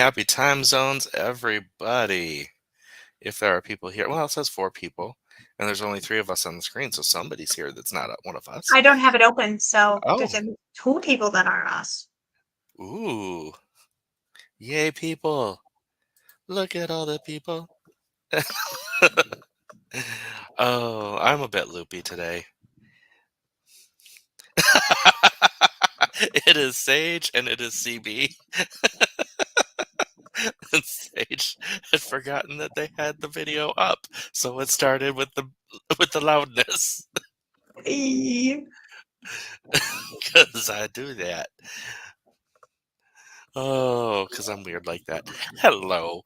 happy time zones, everybody. If there are people here, well, it says four people, and there's only three of us on the screen, so somebody's here that's not one of us. I don't have it open, so there's Oh, two people that are us. ooh, yay, people! Look at all the people. Oh, I'm a bit loopy today. It is Sage and it is CB. And Sage had forgotten that they had the video up, so it started with the loudness. Eee. Because I do that. Oh, because I'm weird like that. Hello.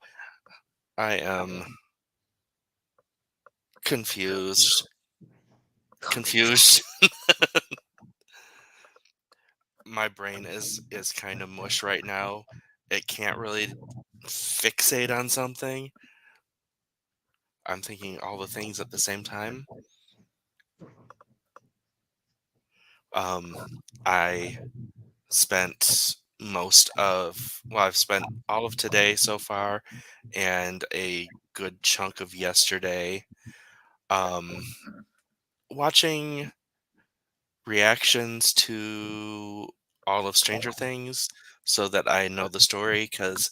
I am confused. Confused. My brain is kind of mush right now. It can't really fixate on something. I'm thinking all the things at the same time. Um, I spent I've spent all of today so far and a good chunk of yesterday um, watching reactions to all of Stranger Things so that I know the story because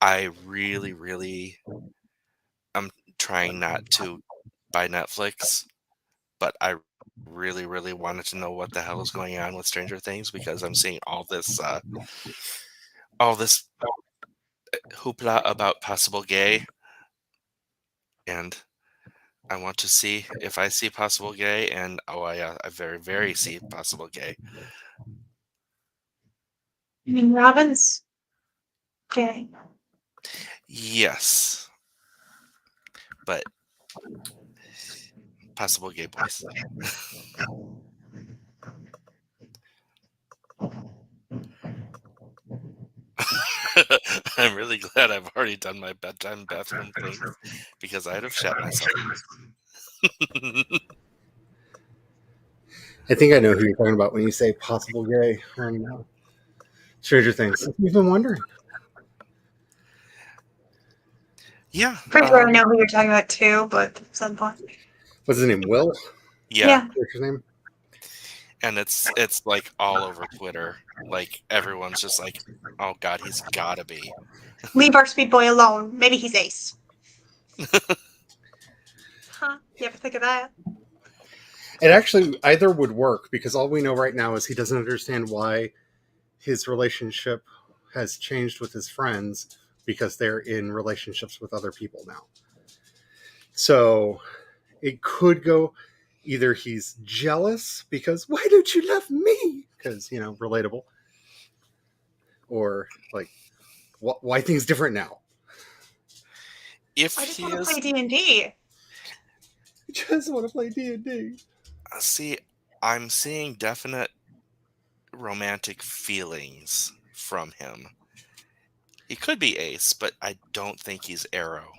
I really, really am trying not to buy Netflix, but I really, really wanted to know what the hell is going on with Stranger Things because I'm seeing all this hoopla about possible gay, and I want to see if I see possible gay, and I very, very see possible gay. I mean, Robin's okay. Yes, but possible gay boys. I'm really glad I've already done my bedtime bathroom things because I'd have shat myself. I think I know who you're talking about when you say possible gay on Stranger Things. You've been wondering. Yeah. Pretty sure I know who you're talking about too, but at some point. What's his name? Will? Yeah. What's his name? And it's like all over Twitter. Like everyone's just like, "Oh God, he's gotta be." Leave our sweet boy alone. Maybe he's ace. Huh? You ever think of that? It actually either would work because all we know right now is he doesn't understand why his relationship has changed with his friends because they're in relationships with other people now. So it could go either he's jealous because why don't you love me? Because, relatable. Or like, why things different now? If I just he want to is, play D&D. I just want to play D&D. see, I'm seeing definite romantic feelings from him. He could be Ace, but I don't think he's Arrow.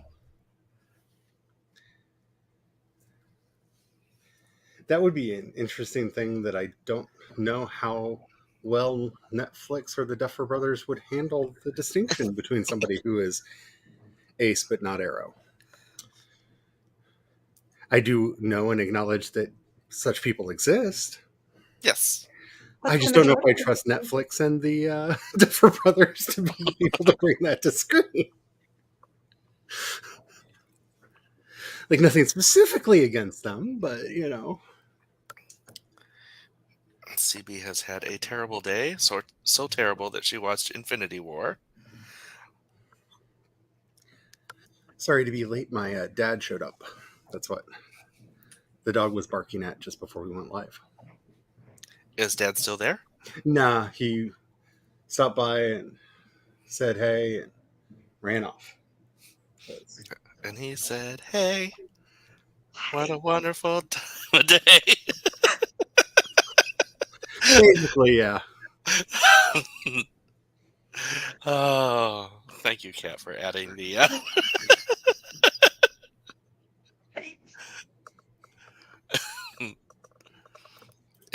That would be an interesting thing that I don't know how well Netflix or the Duffer Brothers would handle the distinction between somebody who is Ace but not Arrow. I do know and acknowledge that such people exist. Yes. I just don't know if I trust Netflix and the Duffer Brothers to be able to bring that to screen. Like, nothing specifically against them, but, CB has had a terrible day, so terrible that she watched Infinity War. Sorry to be late. My dad showed up. That's what the dog was barking at just before we went live. Is Dad still there? Nah, he stopped by and said hey and ran off. And he said, "Hey, what a wonderful time of day." Basically, yeah. Oh, thank you, Kat, for adding the.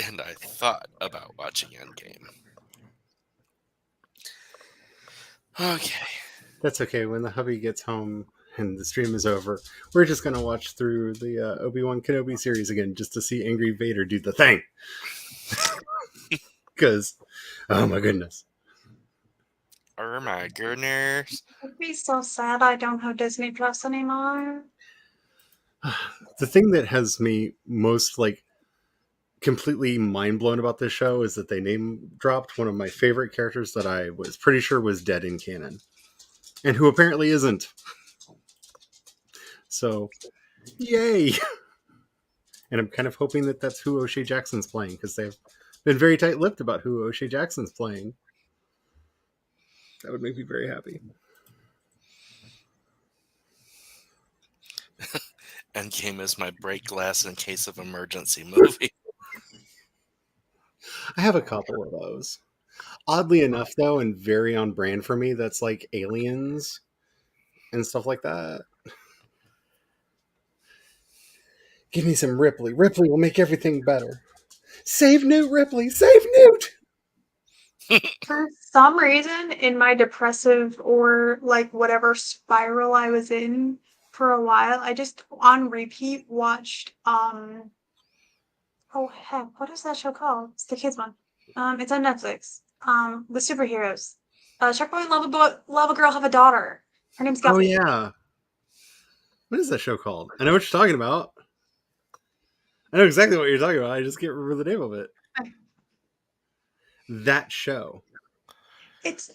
And I thought about watching Endgame. Okay. That's okay. When the hubby gets home and the stream is over, we're just gonna watch through the Obi-Wan Kenobi series again just to see Angry Vader do the thing. Because, oh my goodness. Oh my goodness. I'd be so sad I don't have Disney Plus anymore. The thing that has me most like completely mind blown about this show is that they name dropped one of my favorite characters that I was pretty sure was dead in canon, and who apparently isn't. So, yay! And I'm kind of hoping that that's who O'Shea Jackson's playing, because they've been very tight-lipped about who O'Shea Jackson's playing. That would make me very happy. Endgame is my break glass in case of emergency movie. I have a couple of those. Oddly enough, though, and very on brand for me, that's like Aliens and stuff like that. Give me some Ripley. Ripley will make everything better. Save Newt, Ripley! Save Newt! For some reason, in my depressive or like whatever spiral I was in for a while, I just on repeat watched oh heck, what is that show called? It's the kids one. It's on Netflix. The superheroes. Shark Boy and Lava Girl have a daughter. Her name's Oh, Guppy. yeah. What is that show called? I know what you're talking about. I know exactly what you're talking about. I just can't remember the name of it. That show. It's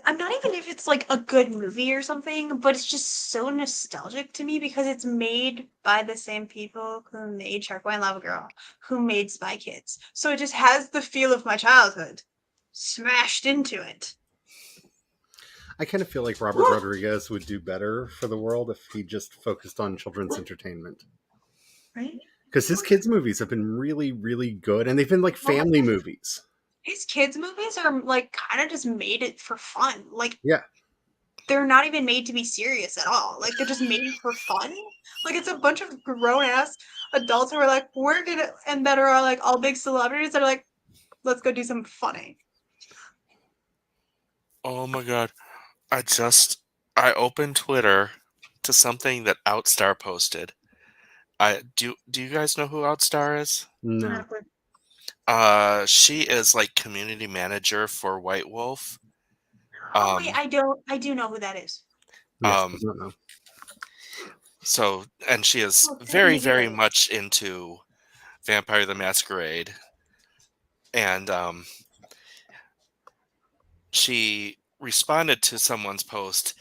I'm not even if it's like a good movie or something, but it's just so nostalgic to me because it's made by the same people who made Shark Boy and Lava Girl, who made Spy Kids. So it just has the feel of my childhood smashed into it. I kind of feel like Robert Rodriguez would do better for the world if he just focused on children's entertainment. Right? Because his kids' movies have been really, really good, and they've been like family movies. His kids' movies are like kind of just made it for fun. Like Yeah. they're not even made to be serious at all. Like they're just made for fun. Like it's a bunch of grown ass adults who are like, we're gonna and that are like all big celebrities that are like, let's go do something funny. Oh my god. I opened Twitter to something that Outstar posted. Do you guys know who Outstar is? No. She is like community manager for White Wolf. Oh wait, Um I do know who that is. Yes, I um don't know. so and she is Oh, thank very, you, very Gary. much into Vampire the Masquerade. And she responded to someone's post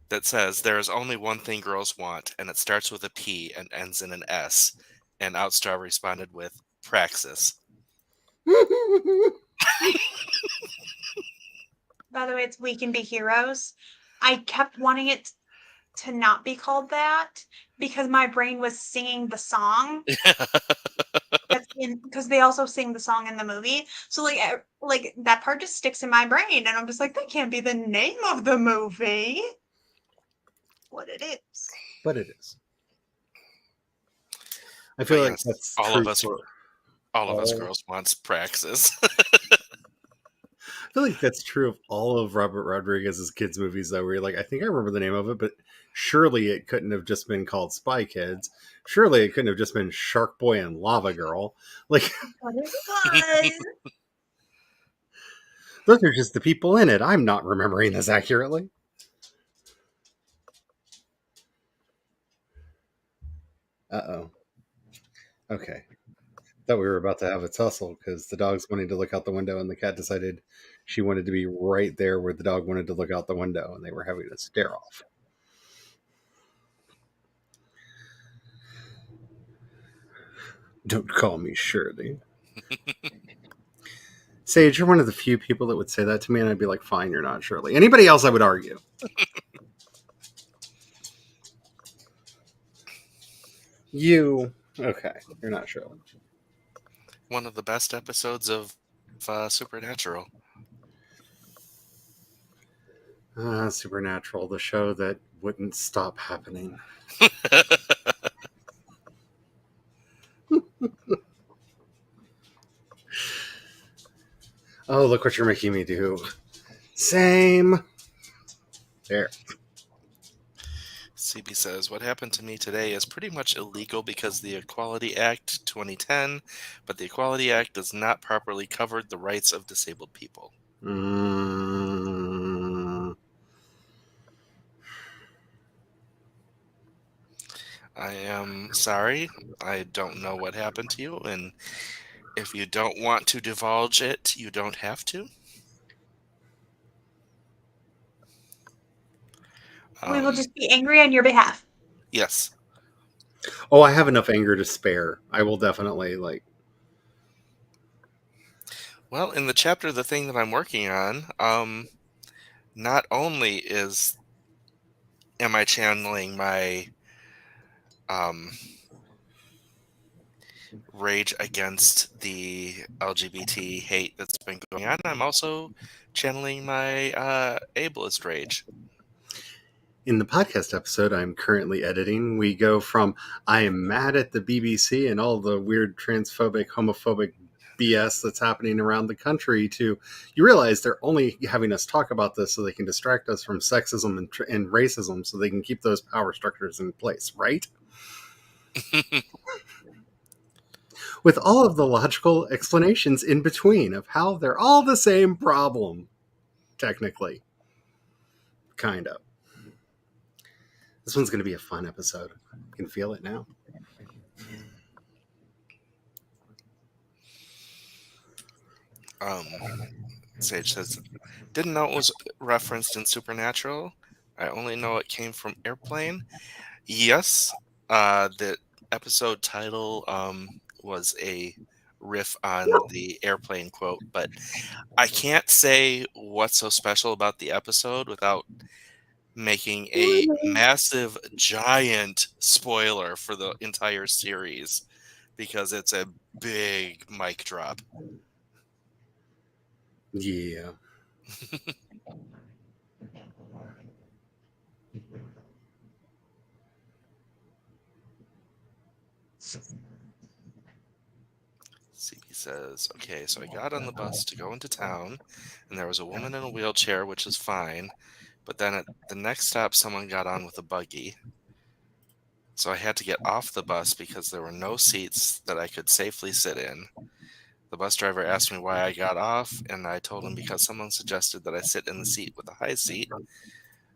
that says there is only one thing girls want, and it starts with a P and ends in an S. And Outstar responded with Praxis. By the way, it's We Can Be Heroes. I kept wanting it to not be called that because my brain was singing the song that's in because they also sing the song in the movie. So like that part just sticks in my brain, and I'm just like, that can't be the name of the movie. What it is. But it is. I But feel like yes, that's true for all of us all. girls wants Praxis. I feel like that's true of all of Robert Rodriguez's kids' movies, though, where you're like, I think I remember the name of it, but surely it couldn't have just been called Spy Kids. Surely it couldn't have just been Shark Boy and Lava Girl. Like, What it was. those are just the people in it. I'm not remembering this accurately. Uh-oh. Okay. Thought we were about to have a tussle because the dog's wanting to look out the window and the cat decided she wanted to be right there where the dog wanted to look out the window, and they were having a stare off. Don't call me Shirley. Sage, you're one of the few people that would say that to me, and I'd be like, fine, you're not Shirley. Anybody else, I would argue. You, okay, you're not Shirley. One of the best episodes of Supernatural. Supernatural, the show that wouldn't stop happening. Oh, look what you're making me do. Same. There. CB says, "What happened to me today is pretty much illegal because the Equality Act 2010, but the Equality Act does not properly cover the rights of disabled people." Mm, I am sorry. I don't know what happened to you, and if you don't want to divulge it, you don't have to. We will Um, just be angry on your behalf. yes. oh, I have enough anger to spare. I will definitely like. Well, in the chapter, the thing that I'm working on, not only am I channeling my um rage against the LGBT hate that's been going on, I'm also channeling my ableist rage. In the podcast episode I'm currently editing, we go from I am mad at the BBC and all the weird transphobic, homophobic BS that's happening around the country to you realize they're only having us talk about this so they can distract us from sexism and racism so they can keep those power structures in place, right? With all of the logical explanations in between of how they're all the same problem, technically. Kind of. This one's going to be a fun episode. I can feel it now. um, Sage says, "Didn't know it was referenced in Supernatural. I only know it came from Airplane." Yes, the episode title was a riff on the Airplane quote, but I can't say what's so special about the episode without making a massive, giant spoiler for the entire series because it's a big mic drop. Yeah. CB says, "Okay, so I got on the bus to go into town, and there was a woman in a wheelchair, which is fine. But then at the next stop, someone got on with a buggy. So I had to get off the bus because there were no seats that I could safely sit in. The bus driver asked me why I got off, and I told him because someone suggested that I sit in the seat with a high seat.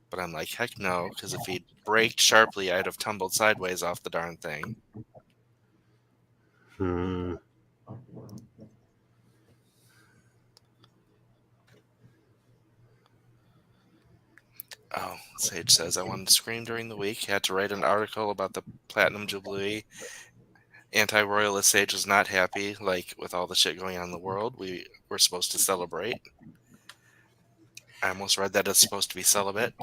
But I'm like, heck no, because if he'd braked sharply, I'd have tumbled sideways off the darn thing." Hmm. Oh, Sage says, "I wanted to scream during the week. Had to write an article about the Platinum Jubilee. Anti-royalist Sage was not happy, like, with all the shit going on in the world. We were supposed to celebrate. I almost read that it's supposed to be celibate."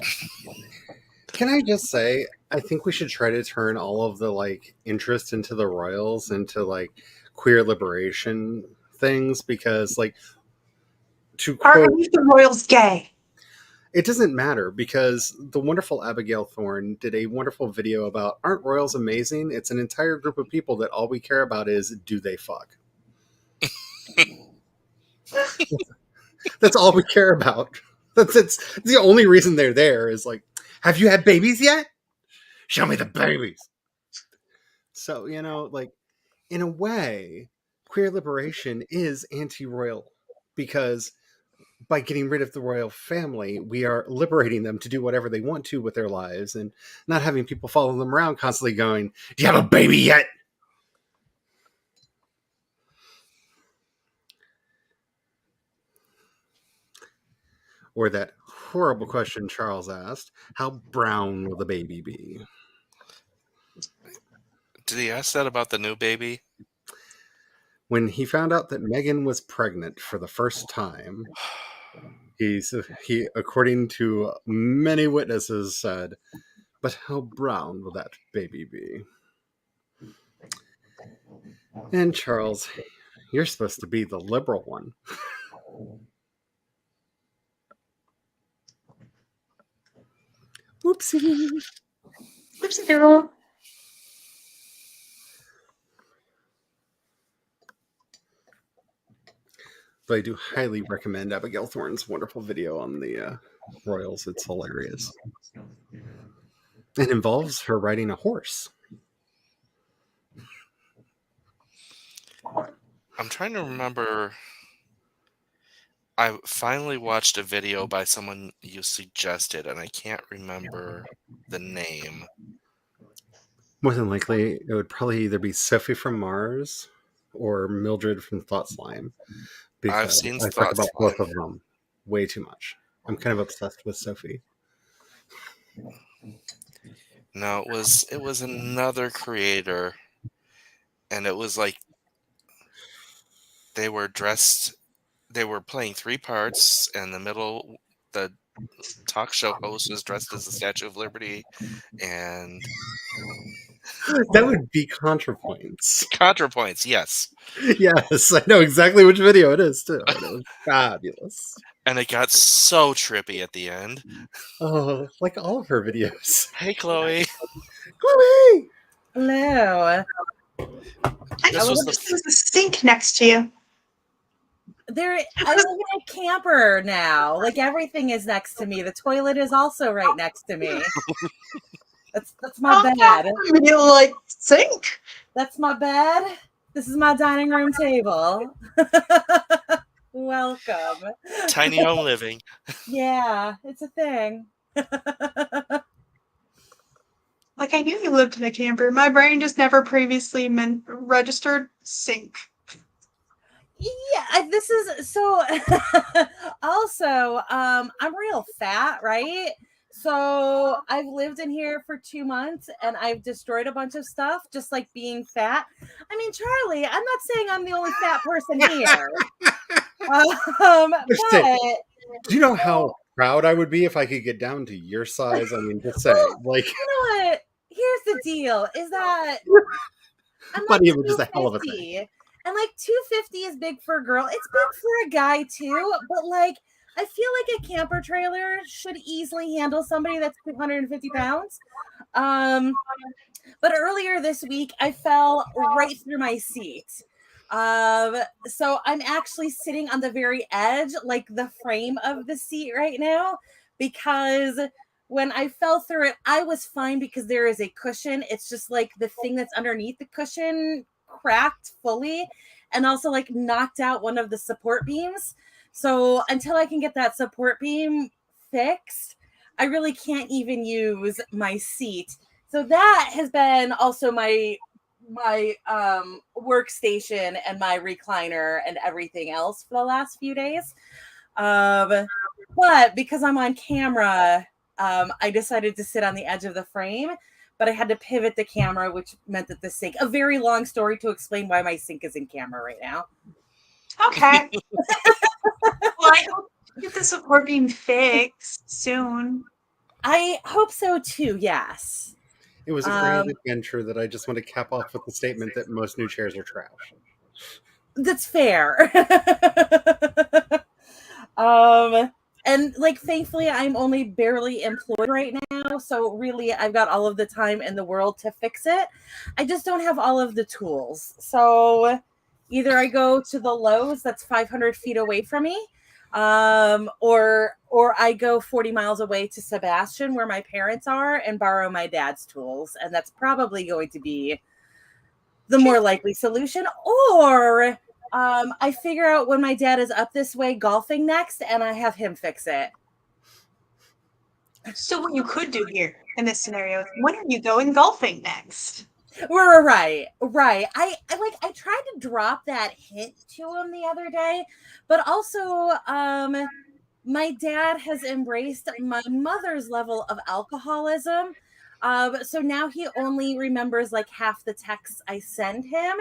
Can I just say, I think we should try to turn all of the like interest into the royals into like queer liberation things because like to Are quote any of the royals gay? it doesn't matter because the wonderful Abigail Thorne did a wonderful video about aren't royals amazing? It's an entire group of people that all we care about is do they fuck. That's all we care about. That's it's the only reason they're there is like, have you had babies yet? Show me the babies. So, like in a way, queer liberation is anti-royal because by getting rid of the royal family, we are liberating them to do whatever they want to with their lives and not having people follow them around constantly going, "Do you have a baby yet?" Or that horrible question Charles asked, how brown will the baby be? Did he ask that about the new baby? When he found out that Meghan was pregnant for the first time, he according to many witnesses said, "But how brown will that baby be?" And Charles, you're supposed to be the liberal one. Whoopsie. Oopsie doodle. But I do highly recommend Abigail Thorne's wonderful video on the Royals. It's hilarious. It involves her riding a horse. I'm trying to remember. I finally watched a video by someone you suggested, and I can't remember the name. More than likely, it would probably either be Sophie from Mars or Mildred from Thought Slime, I've because seen I talk Thought about both Slime. of them way too much. I'm kind of obsessed with Sophie. No, it was another creator, and it was like they were dressed. They were playing three parts, and the middle, the talk show host was dressed as the Statue of Liberty, and That would be ContraPoints. ContraPoints. Yes, Yes, I know exactly which video it is too, and it was fabulous. and it got so trippy at the end. Oh, like all of her videos. Hey, Chloe. Chloe! Hello. I This was the noticed there's a sink next to you. I live in a camper now. Like everything is next to me. The toilet is also right next to me. That's my bed. You like sink? That's my bed. This is my dining room table. Welcome. tiny home living. Yeah, it's a thing. Like I knew you lived in a camper. My brain just never previously registered sink. Yeah, this is so also I'm real fat, right? So I've lived in here for 2 months and I've destroyed a bunch of stuff just like being fat. I mean, Charlie, I'm not saying I'm the only fat person here. But Do you know how proud I would be if I could get down to your size? I mean, just say, well, like, you know what? Here's the deal is that I'm like body image is a hell of a thing. 250. And like 250 is big for a girl. It's big for a guy too, but like I feel like a camper trailer should easily handle somebody that's 250 pounds. But earlier this week I fell right through my seat. So I'm actually sitting on the very edge, like the frame of the seat right now, because when I fell through it, I was fine because there is a cushion. It's just like the thing that's underneath the cushion cracked fully and also like knocked out one of the support beams. So until I can get that support beam fixed, I really can't even use my seat. So that has been also my workstation and my recliner and everything else for the last few days. But because I'm on camera, I decided to sit on the edge of the frame, but I had to pivot the camera, which meant that the sink, a very long story to explain why my sink is in camera right now. Okay. Well, I hope you get the support beam fixed soon. I hope so too, yes. It was a grand adventure that I just want to cap off with the statement that most new chairs are trash. That's fair. And like thankfully I'm only barely employed right now, so really I've got all of the time in the world to fix it. I just don't have all of the tools. So either I go to the Lowe's that's 500 feet away from me, or I go 40 miles away to Sebastian where my parents are and borrow my dad's tools, and that's probably going to be the more likely solution. Or I figure out when my dad is up this way golfing next and I have him fix it. So what you could do here in this scenario is when are you going golfing next? Right. I tried to drop that hint to him the other day, but also my dad has embraced my mother's level of alcoholism. So now he only remembers like half the texts I send him.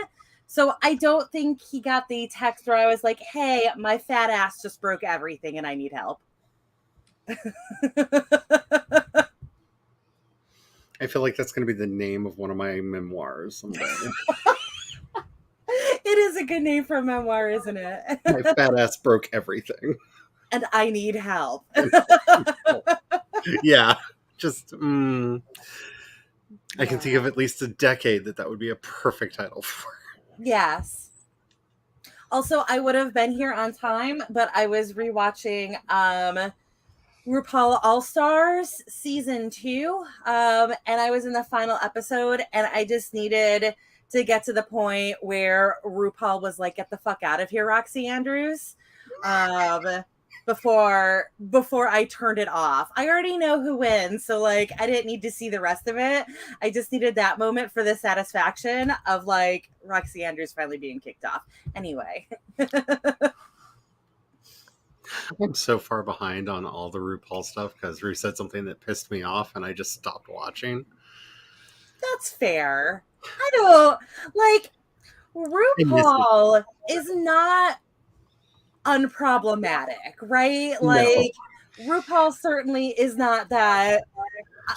So I don't think he got the text where I was like, hey, my fat ass just broke everything and I need help. I feel like that's going to be the name of one of my memoirs someday. It is a good name for a memoir, isn't it? My fat ass broke everything. And I need help. Yeah, just I can think of at least a decade that would be a perfect title for. Yes. Also, I would have been here on time, but I was rewatching RuPaul All Stars season 2, and I was in the final episode, and I just needed to get to the point where RuPaul was like, "Get the fuck out of here, Roxy Andrews," before I turned it off. I already know who wins, so like I didn't need to see the rest of it. I just needed that moment for the satisfaction of like Roxy Andrews finally being kicked off. Anyway. I'm so far behind on all the RuPaul stuff because Ru said something that pissed me off and I just stopped watching. That's fair. I don't like I miss it. RuPaul is not unproblematic, right? No. Like RuPaul certainly is not that.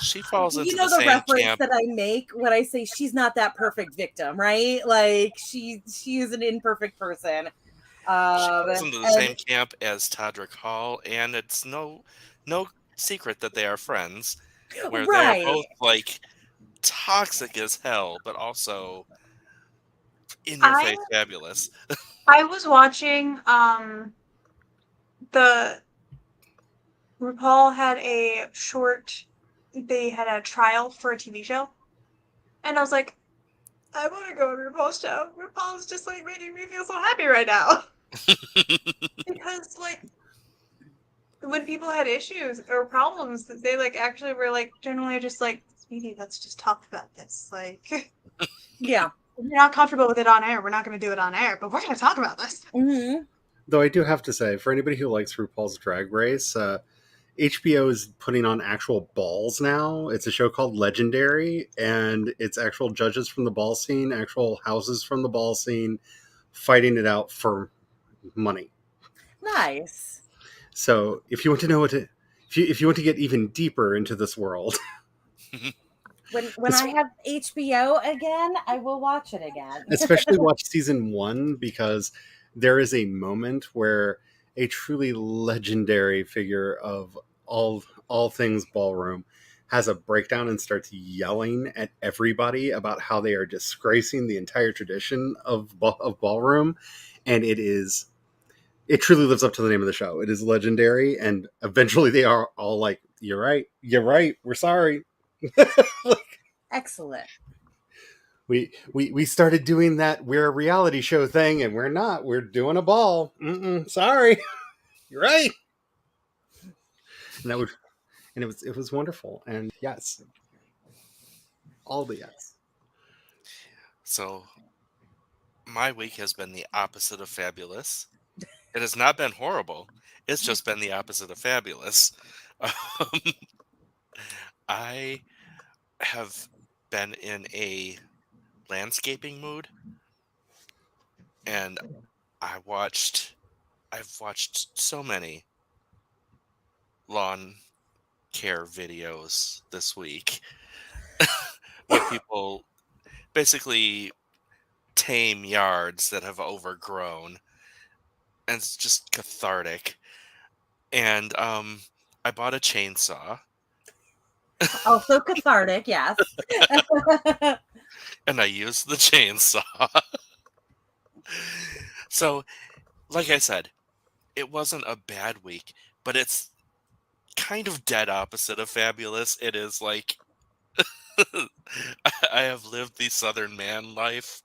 She falls You into know the the same reference camp. that I make when I say she's not that perfect victim, right? Like she is an imperfect person. She falls into the And same camp as Todrick Hall, and it's no secret that they are friends, where they are right. both like toxic as hell, but also in your I face fabulous. I was watching the RuPaul had a short they had a trial for a TV show. And I was like, I want to go to RuPaul's show. RuPaul's just like making me feel so happy right now. Because like when people had issues or problems, they like actually were like generally just like, sweetie, let's just talk about this. Like Yeah. if you're not comfortable with it on air, we're not gonna do it on air, but we're gonna talk about this. Mm-hmm. Though I do have to say, for anybody who likes RuPaul's Drag Race, HBO is putting on actual balls now. It's a show called Legendary, and it's actual judges from the ball scene, actual houses from the ball scene, fighting it out for money. Nice. So if you want to know what to, if you want to get even deeper into this world, When I have HBO again, I will watch it again. especially watch season 1 because there is a moment where a truly legendary figure of all things ballroom has a breakdown and starts yelling at everybody about how they are disgracing the entire tradition of ballroom, and it truly lives up to the name of the show. It is legendary, and eventually they are all like, you're right, we're sorry. Excellent. We started doing that we're a reality show thing, and we're not. We're doing a ball. Sorry. You're right. And that would and it was wonderful. And yes, all the yes. So my week has been the opposite of fabulous. It has not been horrible. It's just been the opposite of fabulous. Um, I have been in a landscaping mood, and I've watched so many lawn care videos this week where people basically tame yards that have overgrown, and it's just cathartic. And I bought a chainsaw, Also cathartic, yes. and I used the chainsaw. So, like I said, it wasn't a bad week, but it's kind of dead opposite of fabulous. It is like I have lived the Southern man life.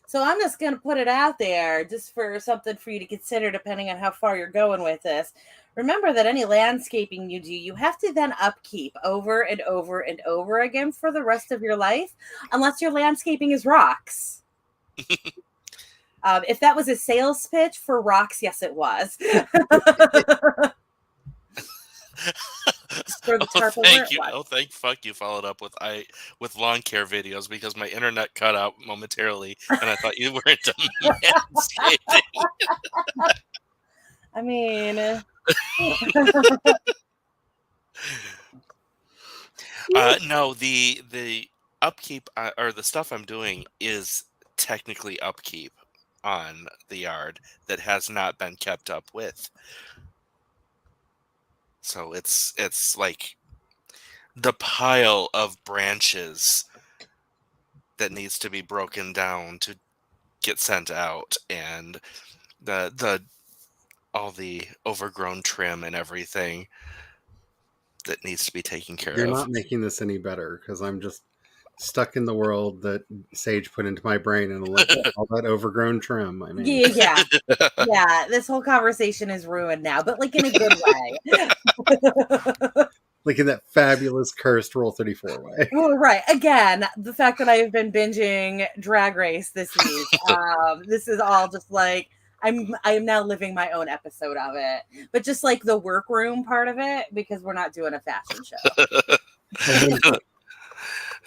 So I'm just going to put it out there just for something for you to consider depending on how far you're going with this. Remember that any landscaping you do, you have to then upkeep over and over and over again for the rest of your life, unless your landscaping is rocks. If that was a sales pitch for rocks, yes, it was. For the tarp over Thank it you. was. Oh, thank fuck you followed up with lawn care videos because my internet cut out momentarily, and I thought you were into manscaping. I mean, No, the upkeep or the stuff I'm doing is technically upkeep on the yard that has not been kept up with. So it's like the pile of branches that needs to be broken down to get sent out, and the all the overgrown trim and everything that needs to be taken care You're of. not making this any better because I'm just stuck in the world that Sage put into my brain, and look at all that overgrown trim. I mean, Yeah, yeah. This whole conversation is ruined now, but like in a good way. like in that fabulous cursed Roll 34 way. Oh, right. Again, the fact that I have been binging Drag Race this week, this is all just like I am now living my own episode of it, but just like the workroom part of it because we're not doing a fashion show. Well, hey, look,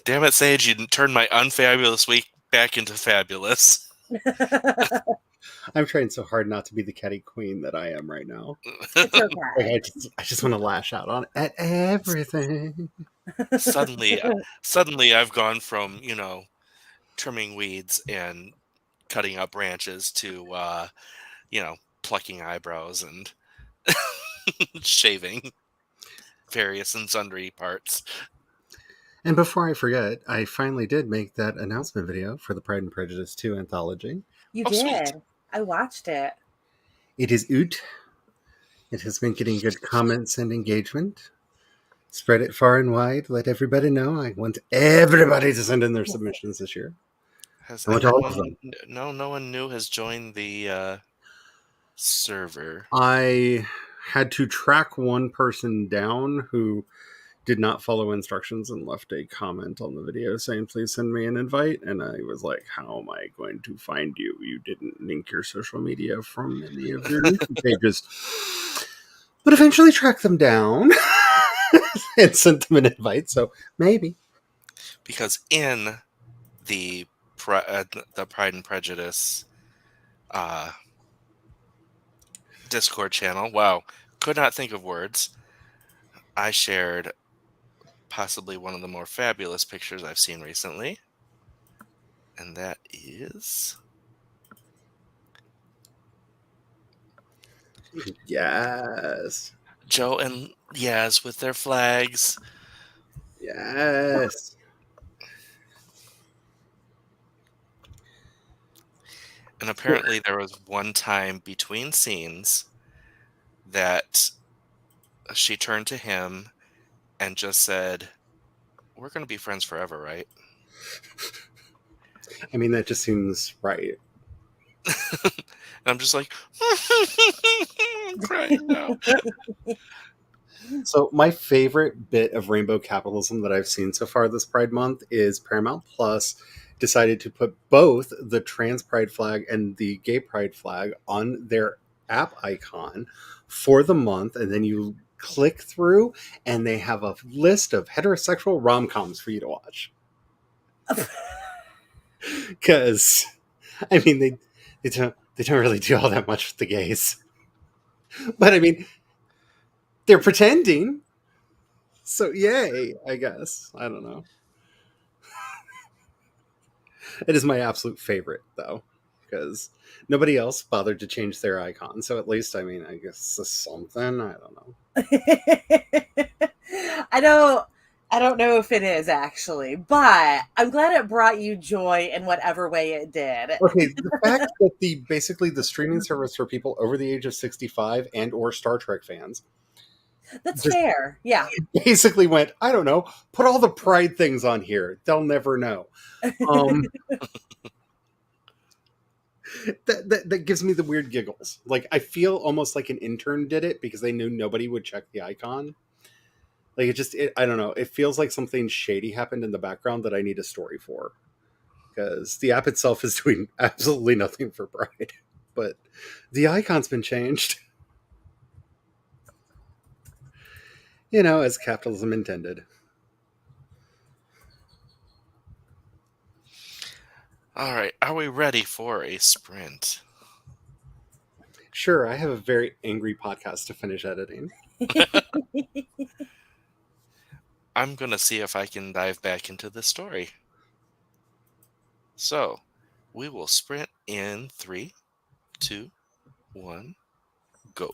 Damn it, Sage, you turned my unfabulous week back into fabulous. I'm trying so hard not to be the catty queen that I am right now. It's Like okay. I just want to lash out on at everything. Suddenly I've gone from, trimming weeds and cutting up branches to, plucking eyebrows and shaving various and sundry parts. And before I forget, I finally did make that announcement video for the Pride and Prejudice 2 anthology. You Oh, sweet. did. I watched it. It is out. It has been getting good comments and engagement. Spread it far and wide. Let everybody know. I want everybody to send in their submissions this year. Has I want all of anyone? them. No one new has joined the server. I had to track one person down who did not follow instructions and left a comment on the video saying, please send me an invite. And I was like, how am I going to find you? You didn't link your social media from any of your YouTube pages. But eventually tracked them down and sent them an invite. So maybe. Because in the the Pride and Prejudice uh, Discord channel, wow, could not think of words. I shared possibly one of the more fabulous pictures I've seen recently, and that is Yes. Joe and Yaz with their flags. Yes. And apparently there was one time between scenes that she turned to him and just said, "We're going to be friends forever, right?" I mean, that just seems right. And I'm just like, I'm crying now. So my favorite bit of rainbow capitalism that I've seen so far this Pride Month is Paramount Plus decided to put both the trans pride flag and the gay pride flag on their app icon for the month, and then you click through and they have a list of heterosexual rom-coms for you to watch. Because I mean they don't really do all that much with the gays. But I mean, they're pretending. So yay, I guess. I don't know. It is my absolute favorite though, because nobody else bothered to change their icon. So at least, I mean, I guess it's something. I don't know. I don't know if it is actually, but I'm glad it brought you joy in whatever way it did. Okay, the fact that basically the streaming service for people over the age of 65 and or Star Trek fans That's just fair. Yeah. basically went, I don't know, put all the pride things on here. They'll never know. Um, that gives me the weird giggles. Like I feel almost like an intern did it because they knew nobody would check the icon. Like I don't know. It feels like something shady happened in the background that I need a story for. Because the app itself is doing absolutely nothing for Pride, but the icon's been changed. As capitalism intended. All right, are we ready for a sprint? Sure, I have a very angry podcast to finish editing. I'm going to see if I can dive back into the story. So, we will sprint in 3, 2, 1, go.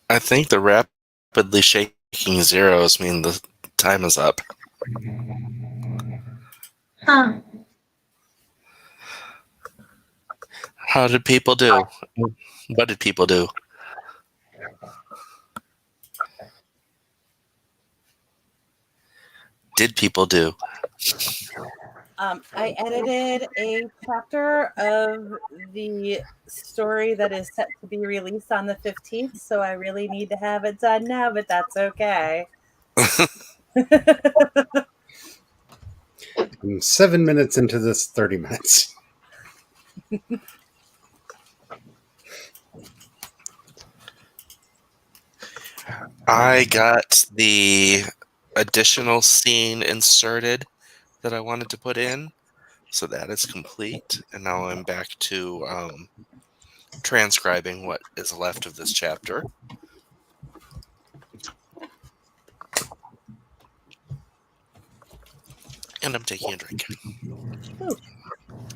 I think the rapidly shaking zeros mean the time is up. Huh. How did people do? What did people do? Did people do? I edited a chapter of the story that is set to be released on the 15th, so I really need to have it done now, but that's okay. I'm 7 minutes into this 30 minutes. I got the additional scene inserted that I wanted to put in, so that is complete. And now I'm back to transcribing what is left of this chapter. And I'm taking a drink.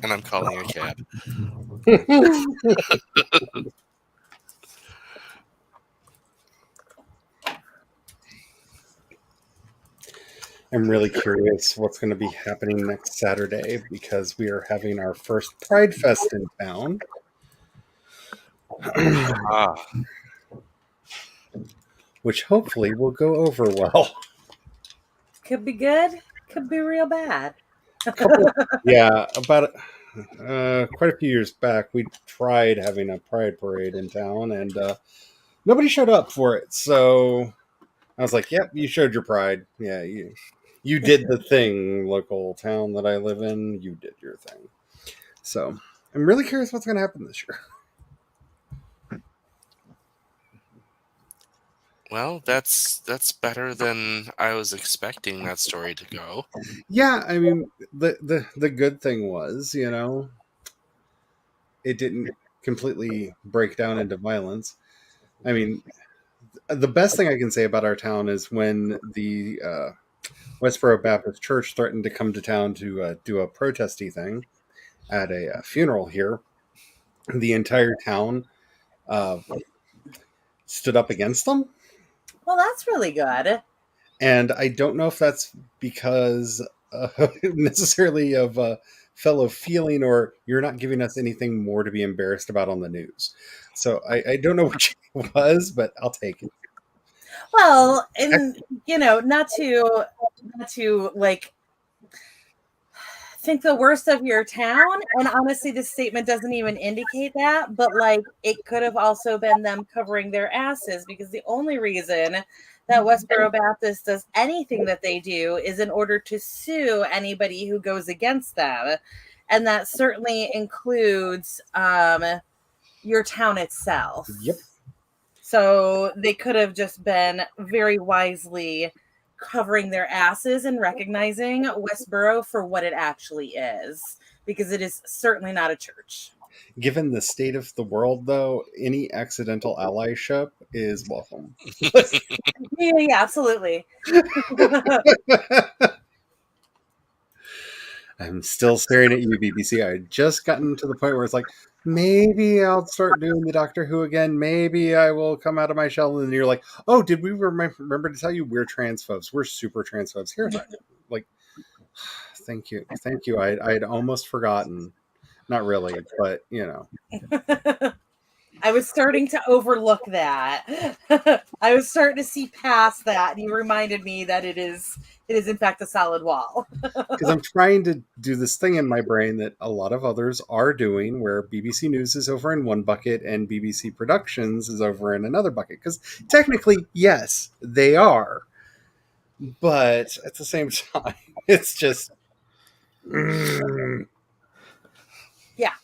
And I'm calling a cab. I'm really curious what's going to be happening next Saturday because we are having our first Pride Fest in town. Ah, Which hopefully will go over well. Could be good, could be real bad. Yeah, about quite a few years back, we tried having a Pride parade in town, and nobody showed up for it. So I was like, "Yep, you showed your pride. Yeah, you did the thing, local town that I live in. You did your thing." So I'm really curious what's going to happen this year. well, that's better than I was expecting that story to go. Yeah, I mean, the good thing was, it didn't completely break down into violence. I mean, the best thing I can say about our town is when the Westboro Baptist Church threatened to come to town to do a protesty thing at a funeral here. The entire town uh, stood up against them. Well, that's really good. And I don't know if that's because necessarily of fellow feeling or you're not giving us anything more to be embarrassed about on the news. So I don't know which it was, but I'll take it. Well, and not to like think the worst of your town, and honestly this statement doesn't even indicate that, but like it could have also been them covering their asses, because the only reason that Westboro Baptist does anything that they do is in order to sue anybody who goes against them, and that certainly includes your town itself. Yep. So they could have just been very wisely covering their asses and recognizing Westboro for what it actually is, because it is certainly not a church. Given the state of the world, though, any accidental allyship is welcome. Yeah, absolutely. I'm still staring at you, BBC. I just gotten to the point where it's like, maybe I'll start doing the Doctor Who again. Maybe I will come out of my shell. And you're like, oh, did we remember to tell you we're transphobes? We're super transphobes. Here's like, thank you. Thank you. I'd almost forgotten. Not really, but I was starting to overlook that. I was starting to see past that, and you reminded me that it is in fact a solid wall. Because I'm trying to do this thing in my brain that a lot of others are doing, where BBC News is over in one bucket and BBC Productions is over in another bucket. Because technically, yes, they are. But at the same time, it's just. Yeah.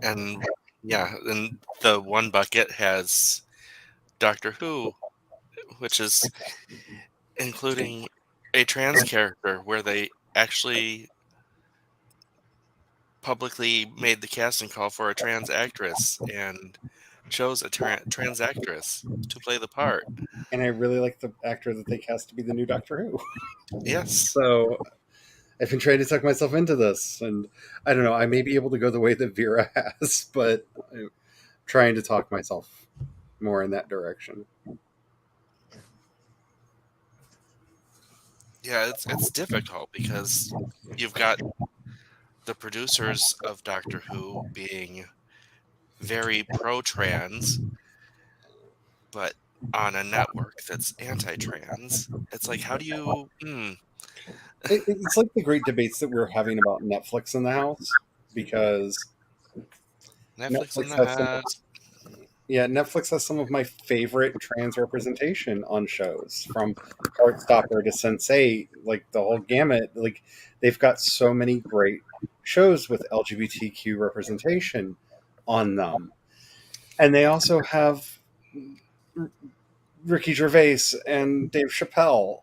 And yeah, and the one bucket has Doctor Who, which is including a trans character where they actually publicly made the casting call for a trans actress and chose a trans actress to play the part. And I really like the actor that they cast to be the new Doctor Who. Yes. So I've been trying to tuck myself into this. And I don't know, I may be able to go the way that Vera has, but I'm trying to talk myself more in that direction. Yeah, it's difficult because you've got the producers of Doctor Who being very pro-trans, but on a network that's anti-trans. It's like, how do you? It's like the great debates that we're having about Netflix in the house, because Netflix in Netflix the has some of, house. yeah, Netflix has some of my favorite trans representation on shows, from Heartstopper to Sense8, like the whole gamut. Like, they've got so many great shows with LGBTQ representation on them, and they also have Ricky Gervais and Dave Chappelle.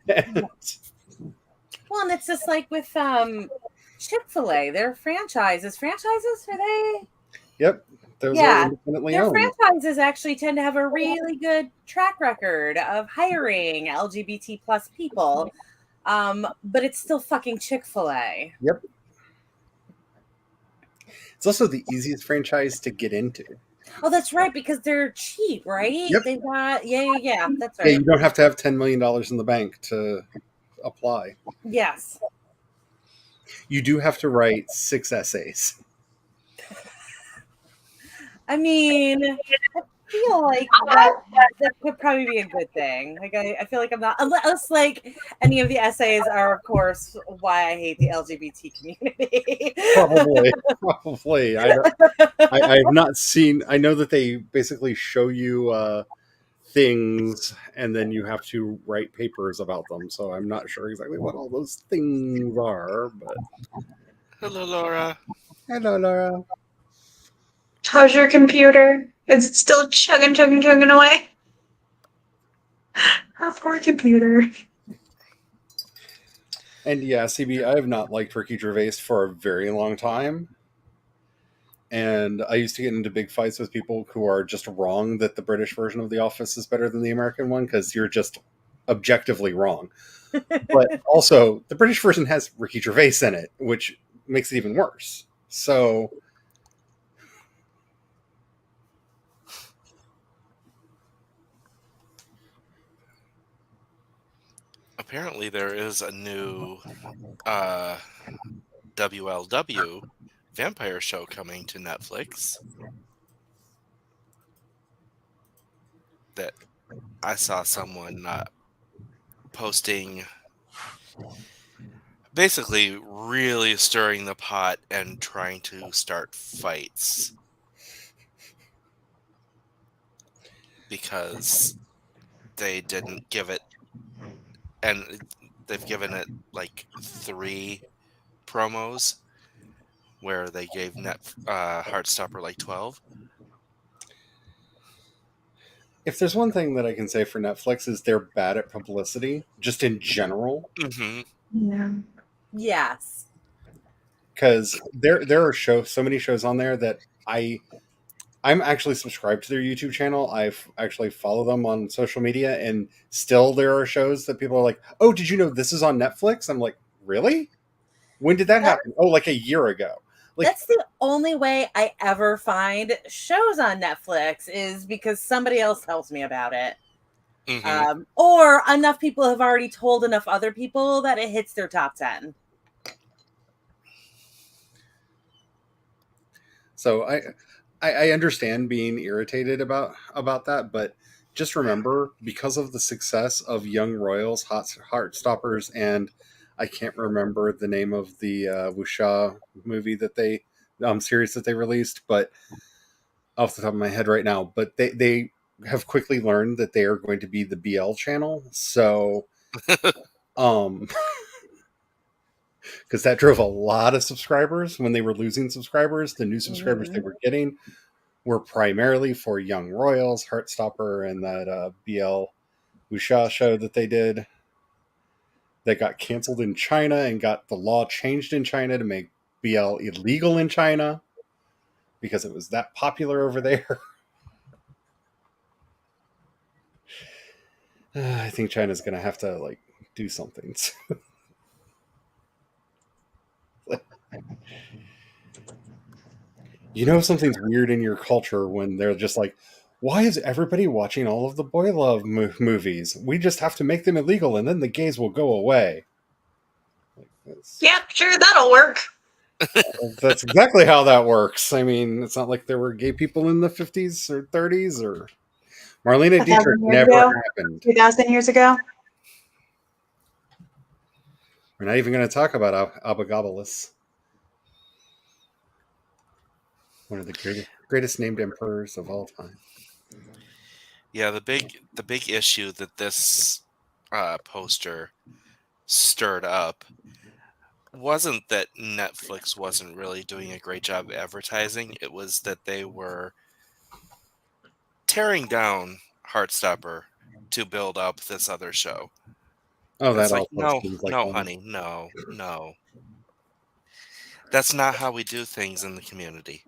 And, Well, and it's just like with Chick-fil-A, their franchises, are they? yep, those are Yeah. independently Their owned. franchises actually tend to have a really good track record of hiring LGBT plus people. But it's still fucking Chick-fil-A. Yep. It's also the easiest franchise to get into. Oh, that's right, because they're cheap, right? Yep. They've got yeah, that's Yeah, right. you don't have to have $10 million in the bank to apply. Yes. You do have to write 6 essays. I mean, I feel like that could probably be a good thing. Like I feel like I'm not, unless like any of the essays are, of course, why I hate the LGBT community. Probably, probably. I have not seen. I know that they basically show you things, and then you have to write papers about them. So I'm not sure exactly what all those things are. But Hello, Laura. hello, Laura. How's your computer? Is it still chugging away? Our poor computer. And yeah, CB, I have not liked Ricky Gervais for a very long time. And I used to get into big fights with people who are just wrong that the British version of The Office is better than the American one, because you're just objectively wrong. But also, the British version has Ricky Gervais in it, which makes it even worse. So, Apparently, there is a new WLW vampire show coming to Netflix that I saw someone posting, basically really stirring the pot and trying to start fights because they didn't give it, and they've given it like 3 promos where they gave Heartstopper like 12. if there's one thing that I can say for Netflix, is they're bad at publicity, just in general. Mm-hmm. Yeah. Yes. Because there are so many shows on there that I'm actually subscribed to their YouTube channel. I've actually follow them on social media, and still there are shows that people are like, "Oh, did you know this is on Netflix?" I'm like, "Really? When did that happen?" "Oh, like a year ago." Like, That's the only way I ever find shows on Netflix, is because somebody else tells me about it. Mm-hmm. Or enough people have already told enough other people that it hits their top 10. so I understand being irritated about that, but just remember, because of the success of Young Royals, Heartstoppers, and I can't remember the name of the wuxia movie that they series that they released, but off the top of my head right now, but they have quickly learned that they are going to be the BL channel. So, um, because that drove a lot of subscribers when they were losing subscribers. The new subscribers they were getting were primarily for Young Royals, Heartstopper, and that BL wuxia show that they did that got canceled in China and got the law changed in China to make BL illegal in China because it was that popular over there. I think China's going to have to like do something. You know, something's weird in your culture when they're just like, Why is everybody watching all of the boy love movies? We just have to make them illegal, and then the gays will go away. Yep, sure, that'll work. That's exactly how that works. I mean, it's not like there were gay people in the 50s or 30s or Marlena Dietrich 1,000 years never ago, happened. 2,000 years ago. We're not even going to talk about Abigabalus, one of the greatest named emperors of all time. Yeah, the big issue that this poster stirred up wasn't that Netflix wasn't really doing a great job advertising. It was that they were tearing down Heartstopper to build up this other show. Oh, And it's that like, also no, seems like no, one. honey, no, no. That's not how we do things in the community.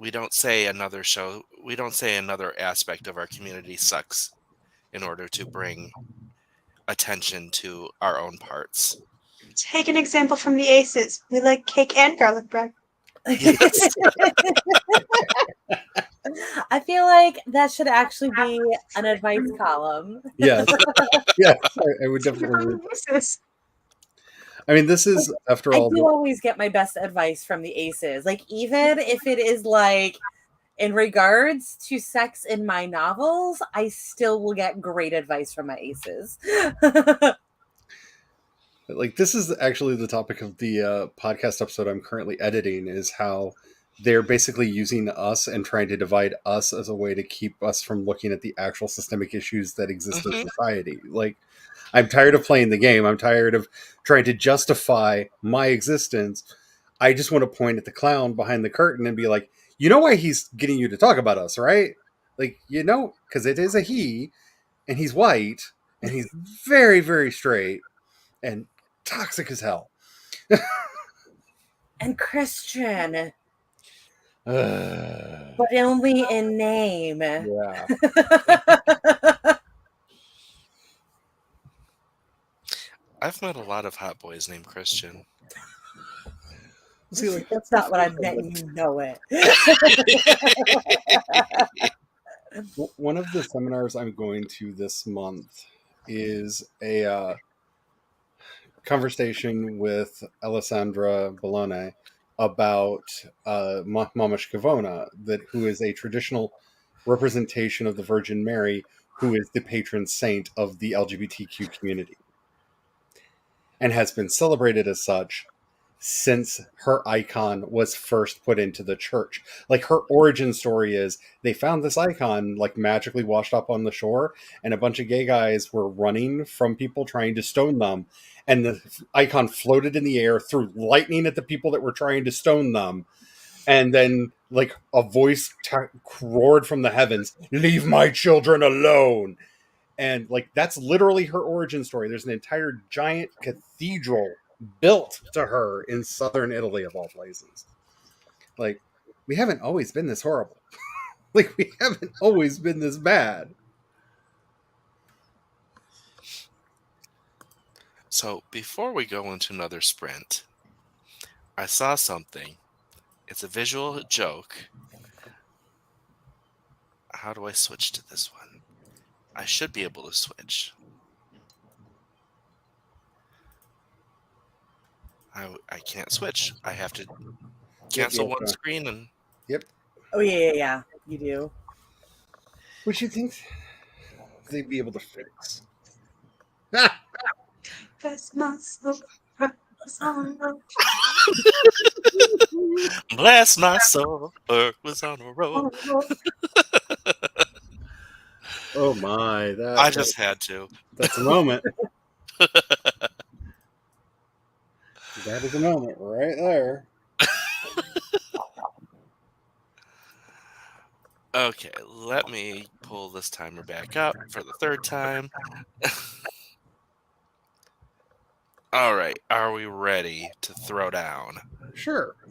We don't say another show, we don't say another aspect of our community sucks in order to bring attention to our own parts. Take an example from the Aces. We like cake and garlic bread. Yes. I feel like that should actually be an advice column. Yes, yes, I would Take it definitely. from the Aces. I mean, this is after I all. do always get my best advice from the Aces. Like, even if it is like in regards to sex in my novels, I still will get great advice from my Aces. Like, this is actually the topic of the podcast episode I'm currently editing, is how they're basically using us and trying to divide us as a way to keep us from looking at the actual systemic issues that exist in society. Like, I'm tired of playing the game. I'm tired of trying to justify my existence. I just want to point at the clown behind the curtain and be like, you know why he's getting you to talk about us, right? Like, because it is a he, and he's white, and he's very, very straight, and toxic as hell. And Christian, Yeah. but only in name. I've met a lot of hot boys named Christian. See, like, That's not what I meant. You know it. one of the seminars I'm going to this month is a conversation with Alessandra Bologna about Mama Scavona, who is a traditional representation of the Virgin Mary, who is the patron saint of the LGBTQ community, and has been celebrated as such since her icon was first put into the church. Like, her origin story is they found this icon like magically washed up on the shore, and a bunch of gay guys were running from people trying to stone them, and the icon floated in the air, threw lightning at the people that were trying to stone them, and then like a voice roared from the heavens, "Leave my children alone." And like, that's literally her origin story. There's an entire giant cathedral built to her in southern Italy, of all places. Like, we haven't always been this horrible. Like, we haven't always been this bad. So before we go into another sprint, I saw something. It's a visual joke. How do I switch to this one? I should be able to switch. I can't switch. I have to cancel one screen and... Yep. Oh, yeah. You do. Which you think they'd be able to fix? Bless my soul. Bless my soul, Burke was on a roll. Oh my! I just had to. That's a moment. That is a moment right there. Okay, let me pull this timer back up for the third time. All right, are we ready to throw down? Sure. I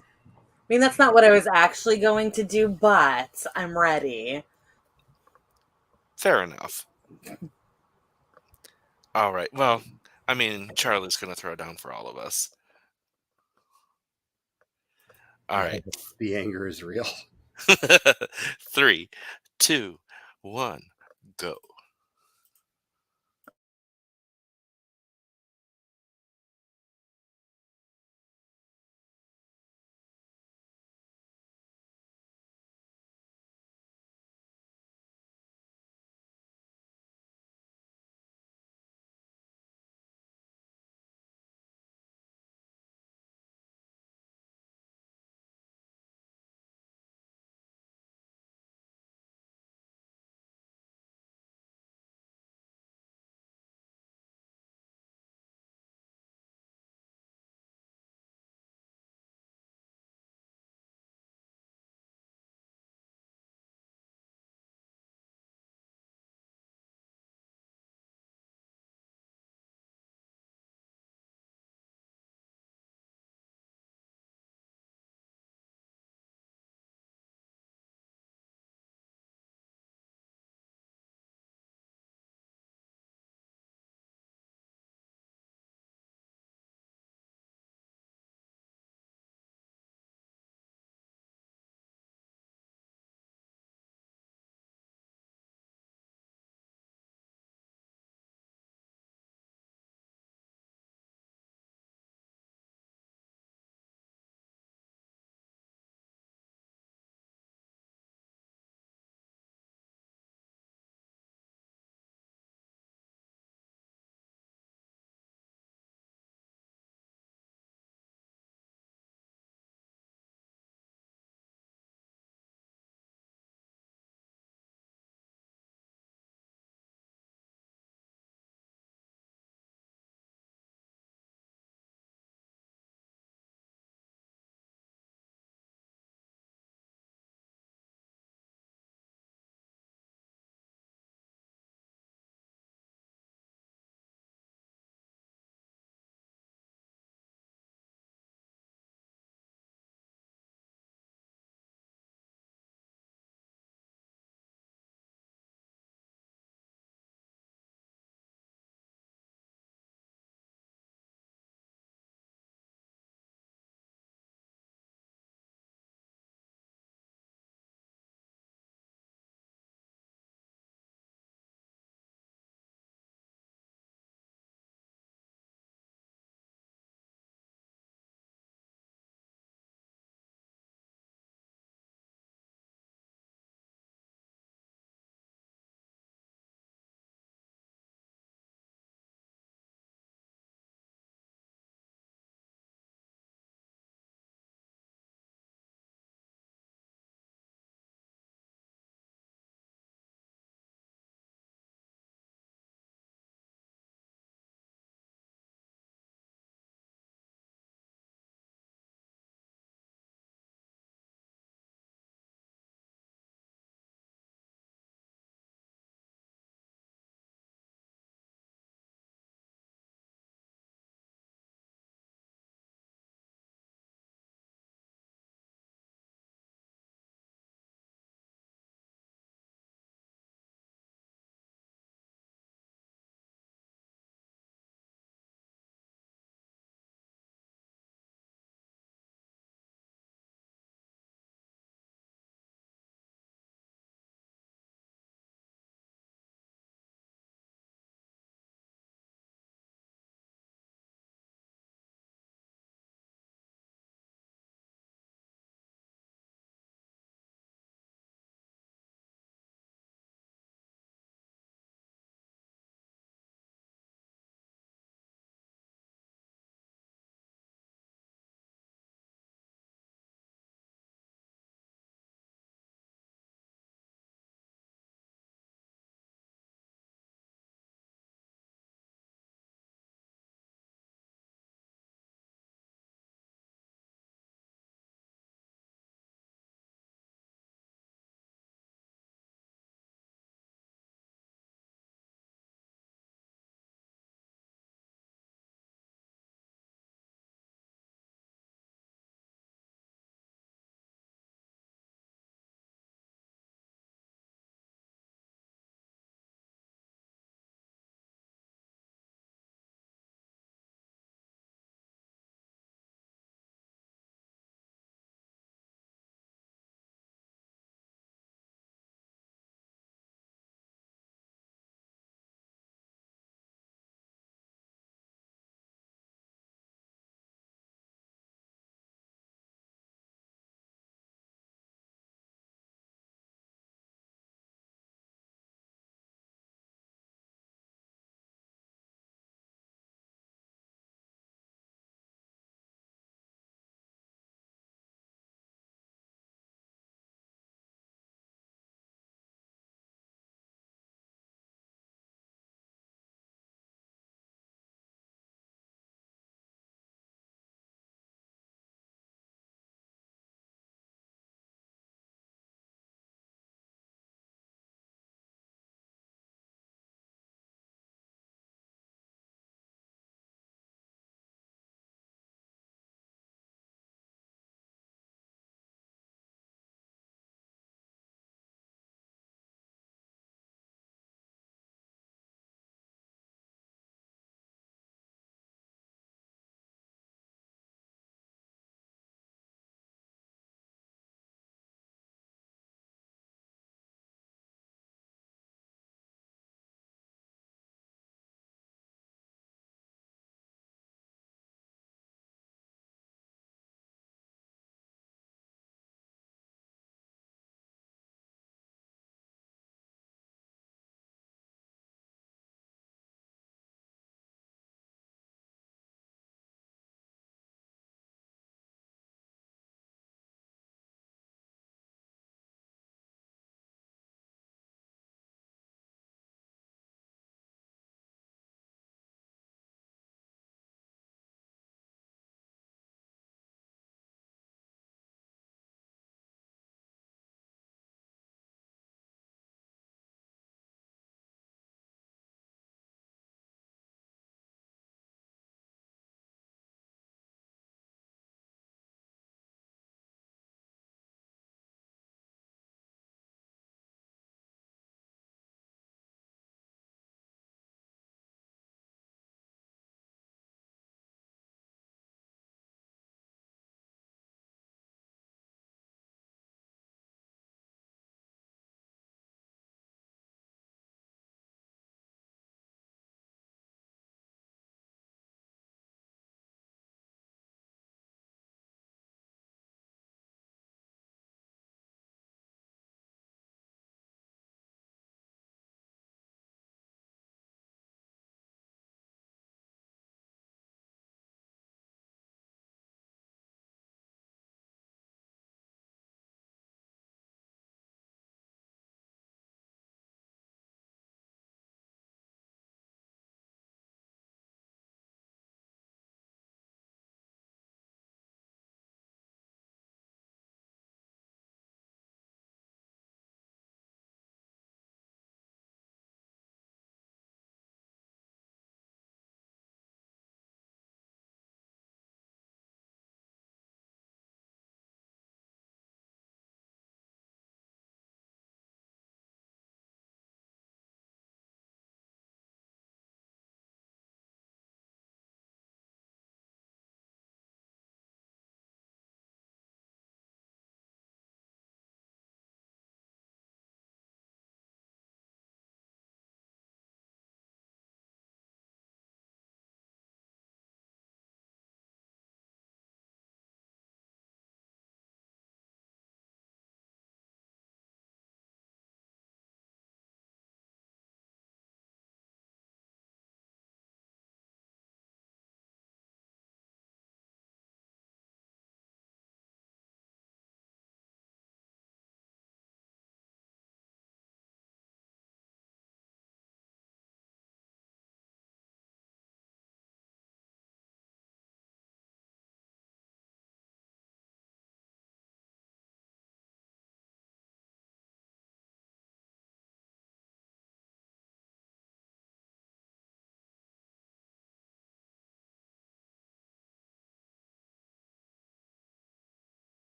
mean, that's not what I was actually going to do, but I'm ready. Fair enough. All right, well, I mean, Charlie's going to throw down for all of us. All right. The anger is real. Three, two, one, go.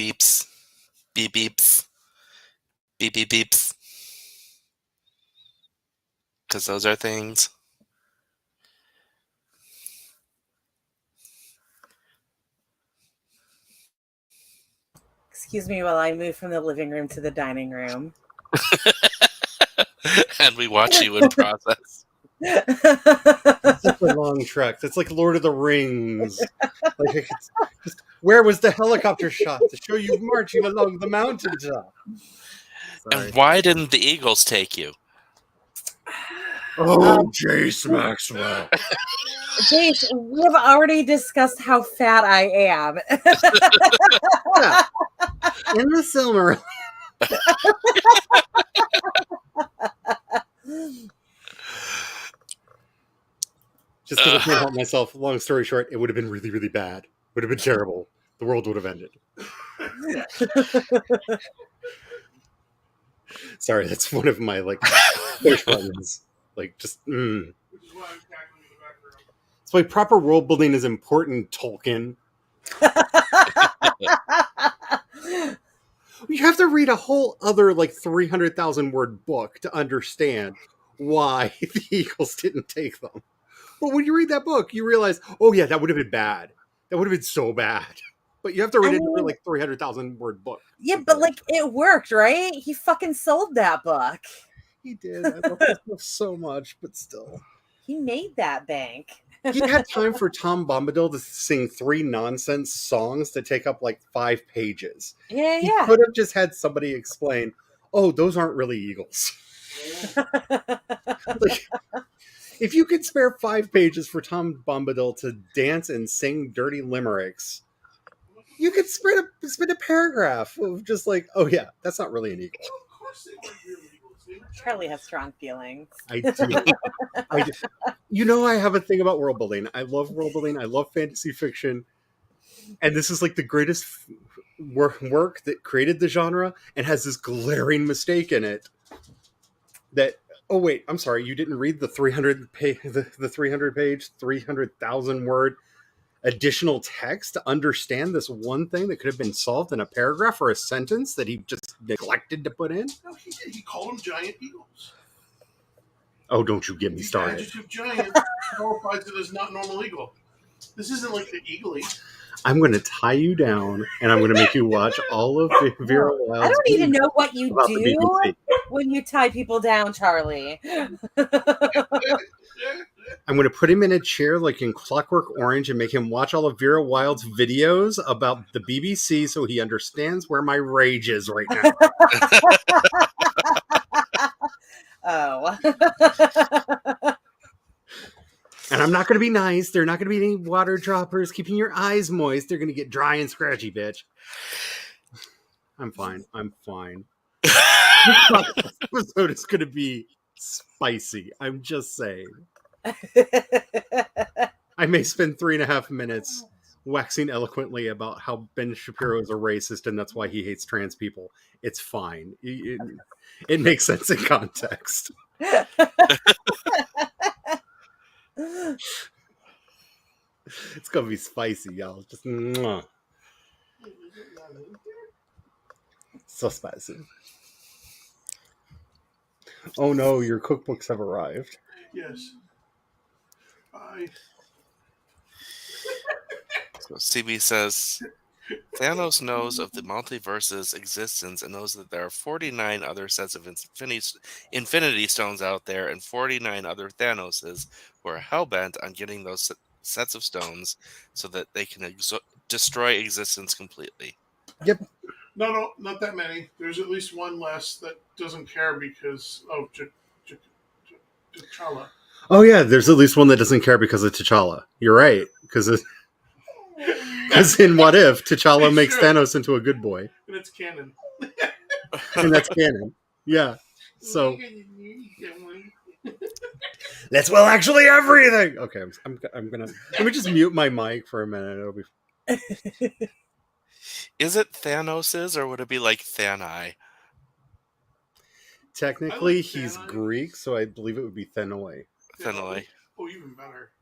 beeps, beep beeps, beep beep beeps. Because those are things. Excuse me while I move from the living room to the dining room. And we watch you in process. It's such a long trek. It's like Lord of the Rings. Like, it's just, where was the helicopter shot to show you marching along the mountaintop? Sorry. And why didn't the Eagles take you? Oh, Jace Maxwell. Jace, we have already discussed how fat I am. Yeah. In the Silmarillion. Just because I can't help myself. Long story short, it would have been really, really bad. Would have been terrible. The world would have ended. Sorry, that's one of my push buttons. That's why proper world building is important, Tolkien. You have to read a whole other 300,000 word book to understand why the Eagles didn't take them. But when you read that book, you realize, oh yeah, that would have been bad. That would have been so bad. But you have to read a 300,000 word book. Yeah, but it worked, right? He fucking sold that book. He did. I love this book so much, but still. He made that bank. He had time for Tom Bombadil to sing 3 nonsense songs to take up 5 pages. Yeah. He could have just had somebody explain, oh, those aren't really eagles. If you could spare 5 pages for Tom Bombadil to dance and sing dirty limericks, you could spend a paragraph of just oh yeah, that's not really an eagle. Of course they weren't real eagles. Charlie has strong feelings. I do. I have a thing about world building. I love world building. I love fantasy fiction. And this is the greatest work that created the genre and has this glaring mistake in it that, oh wait, I'm sorry, you didn't read the 300 page, the 300 page, 300,000 word additional text to understand this one thing that could have been solved in a paragraph or a sentence that he just neglected to put in? No, he did. He called them giant eagles. Oh, don't you get me The started. adjective giant qualifies it as not normal eagle. This isn't like the eagle. I'm going to tie you down, and I'm going to make you watch all of Vera Wild's. I don't need to know what you about the do BBC. when you tie people down, Charlie. I'm going to put him in a chair like in Clockwork Orange and make him watch all of Vera Wild's videos about the BBC so he understands where my rage is right now. Oh. And I'm not going to be nice. There are not going to be any water droppers keeping your eyes moist. They're going to get dry and scratchy, bitch. I'm fine. This episode is going to be spicy. I'm just saying. I may spend 3.5 minutes waxing eloquently about how Ben Shapiro is a racist and that's why he hates trans people. It's fine. It makes sense in context. It's gonna be spicy, y'all. Just mwah. So spicy. Oh no, your cookbooks have arrived. Yes. Bye. So CB says, Thanos knows of the multiverse's existence and knows that there are 49 other sets of infinity stones out there and 49 other Thanoses who are hellbent on getting those sets of stones so that they can destroy existence completely. Yep. No, not that many. There's at least one less that doesn't care because of T'Challa. Oh yeah, there's at least one that doesn't care because of T'Challa. You're right. Because in What If, T'Challa It's makes true. Thanos into a good boy. And it's canon. And that's canon. Yeah. So that's actually everything. Okay, I'm gonna let me just mute my mic for a minute. It'll be. Is it Thanos's or would it be like Thani? Technically, I like he's Thanos. Greek, so I believe it would be Thenoi. Thanoi. Oh, even better.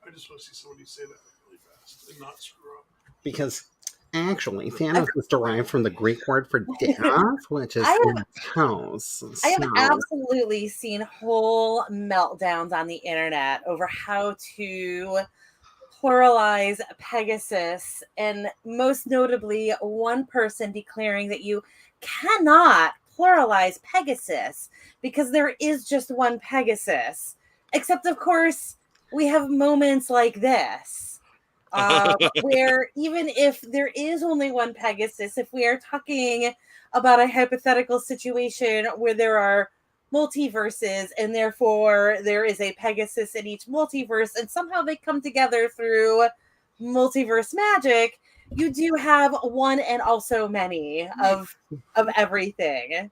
I just want to see somebody say that really fast and not screw up. Because Actually, Thanos is derived from the Greek word for death, which is I house. I have So, absolutely seen whole meltdowns on the internet over how to pluralize Pegasus, and most notably, one person declaring that you cannot pluralize Pegasus because there is just one Pegasus. Except, of course, we have moments like this. Where even if there is only one Pegasus, if we are talking about a hypothetical situation where there are multiverses and therefore there is a Pegasus in each multiverse and somehow they come together through multiverse magic, you do have one and also many of everything.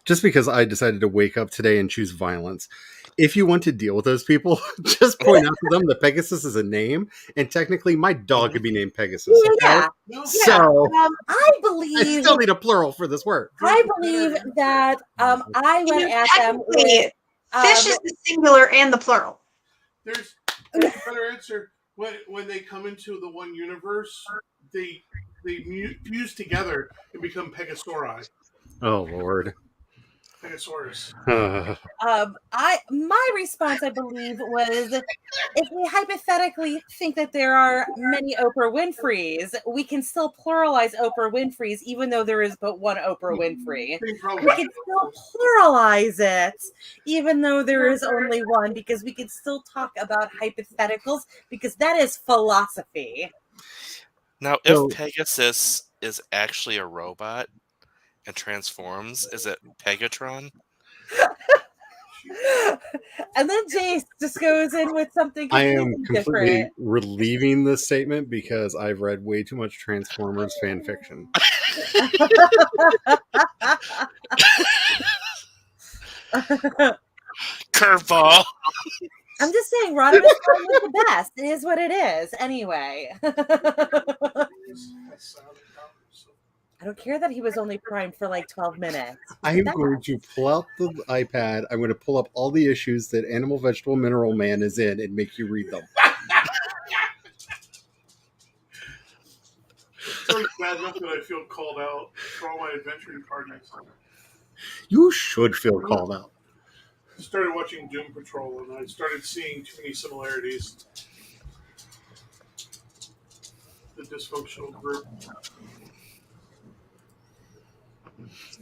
just because I decided to wake up today and choose violence, if you want to deal with those people, just point out to them that Pegasus is a name, and technically my dog could be named Pegasus. Okay? Yeah, No, yeah. So I I believe still need a plural for this word. that I You went know, at them with technically, fish is the singular and the plural. there's a better answer. When they come into the one universe, they fuse together and become Pegasauri. Oh Lord. Pegasaurus. my response, I believe, was if we hypothetically think that there are many Oprah Winfreys, we can still pluralize Oprah Winfreys, even though there is but one Oprah Winfrey. They probably We can still pluralize it, even though there is only one, because we can still talk about hypotheticals, because that is philosophy. Now, if So Pegasus is actually a robot and transforms, is it Pegatron? And then Jace just goes in with something I am completely completely different. relieving this statement because I've read way too much Transformers fan fiction. Curveball. I'm just saying, Rodimus Prime was the best. It is what it is. Anyway. I don't care that he was only primed for like 12 minutes. I am going to pull out the iPad. I'm going to pull up all the issues that Animal, Vegetable, Mineral Man is in and make you read them. It's already bad enough that I feel called out for all my adventuring parties. You should feel called out. I started watching Doom Patrol and I started seeing too many similarities. The dysfunctional group.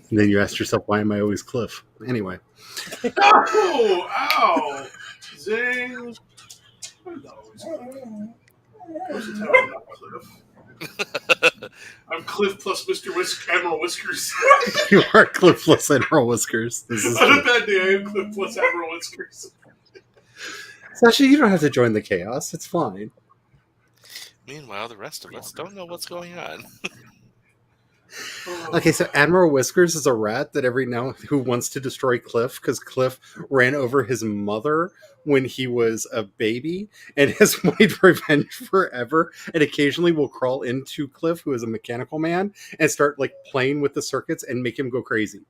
And then you asked yourself, why am I always Cliff? Anyway. Oh, ow! Zing! I'm not always Cliff. Most of the time I'm not Cliff. I'm Cliff plus Mr. Admiral Whiskers. You are Cliff plus Admiral Whiskers. This is On a true. bad day, I am Cliff plus Admiral Whiskers. Sasha, you don't have to join the chaos. It's fine. Meanwhile, the rest of us don't know what's going on. Okay, so Admiral Whiskers is a rat that every now who wants to destroy Cliff because Cliff ran over his mother when he was a baby and has wanted revenge forever, and occasionally will crawl into Cliff, who is a mechanical man, and start like playing with the circuits and make him go crazy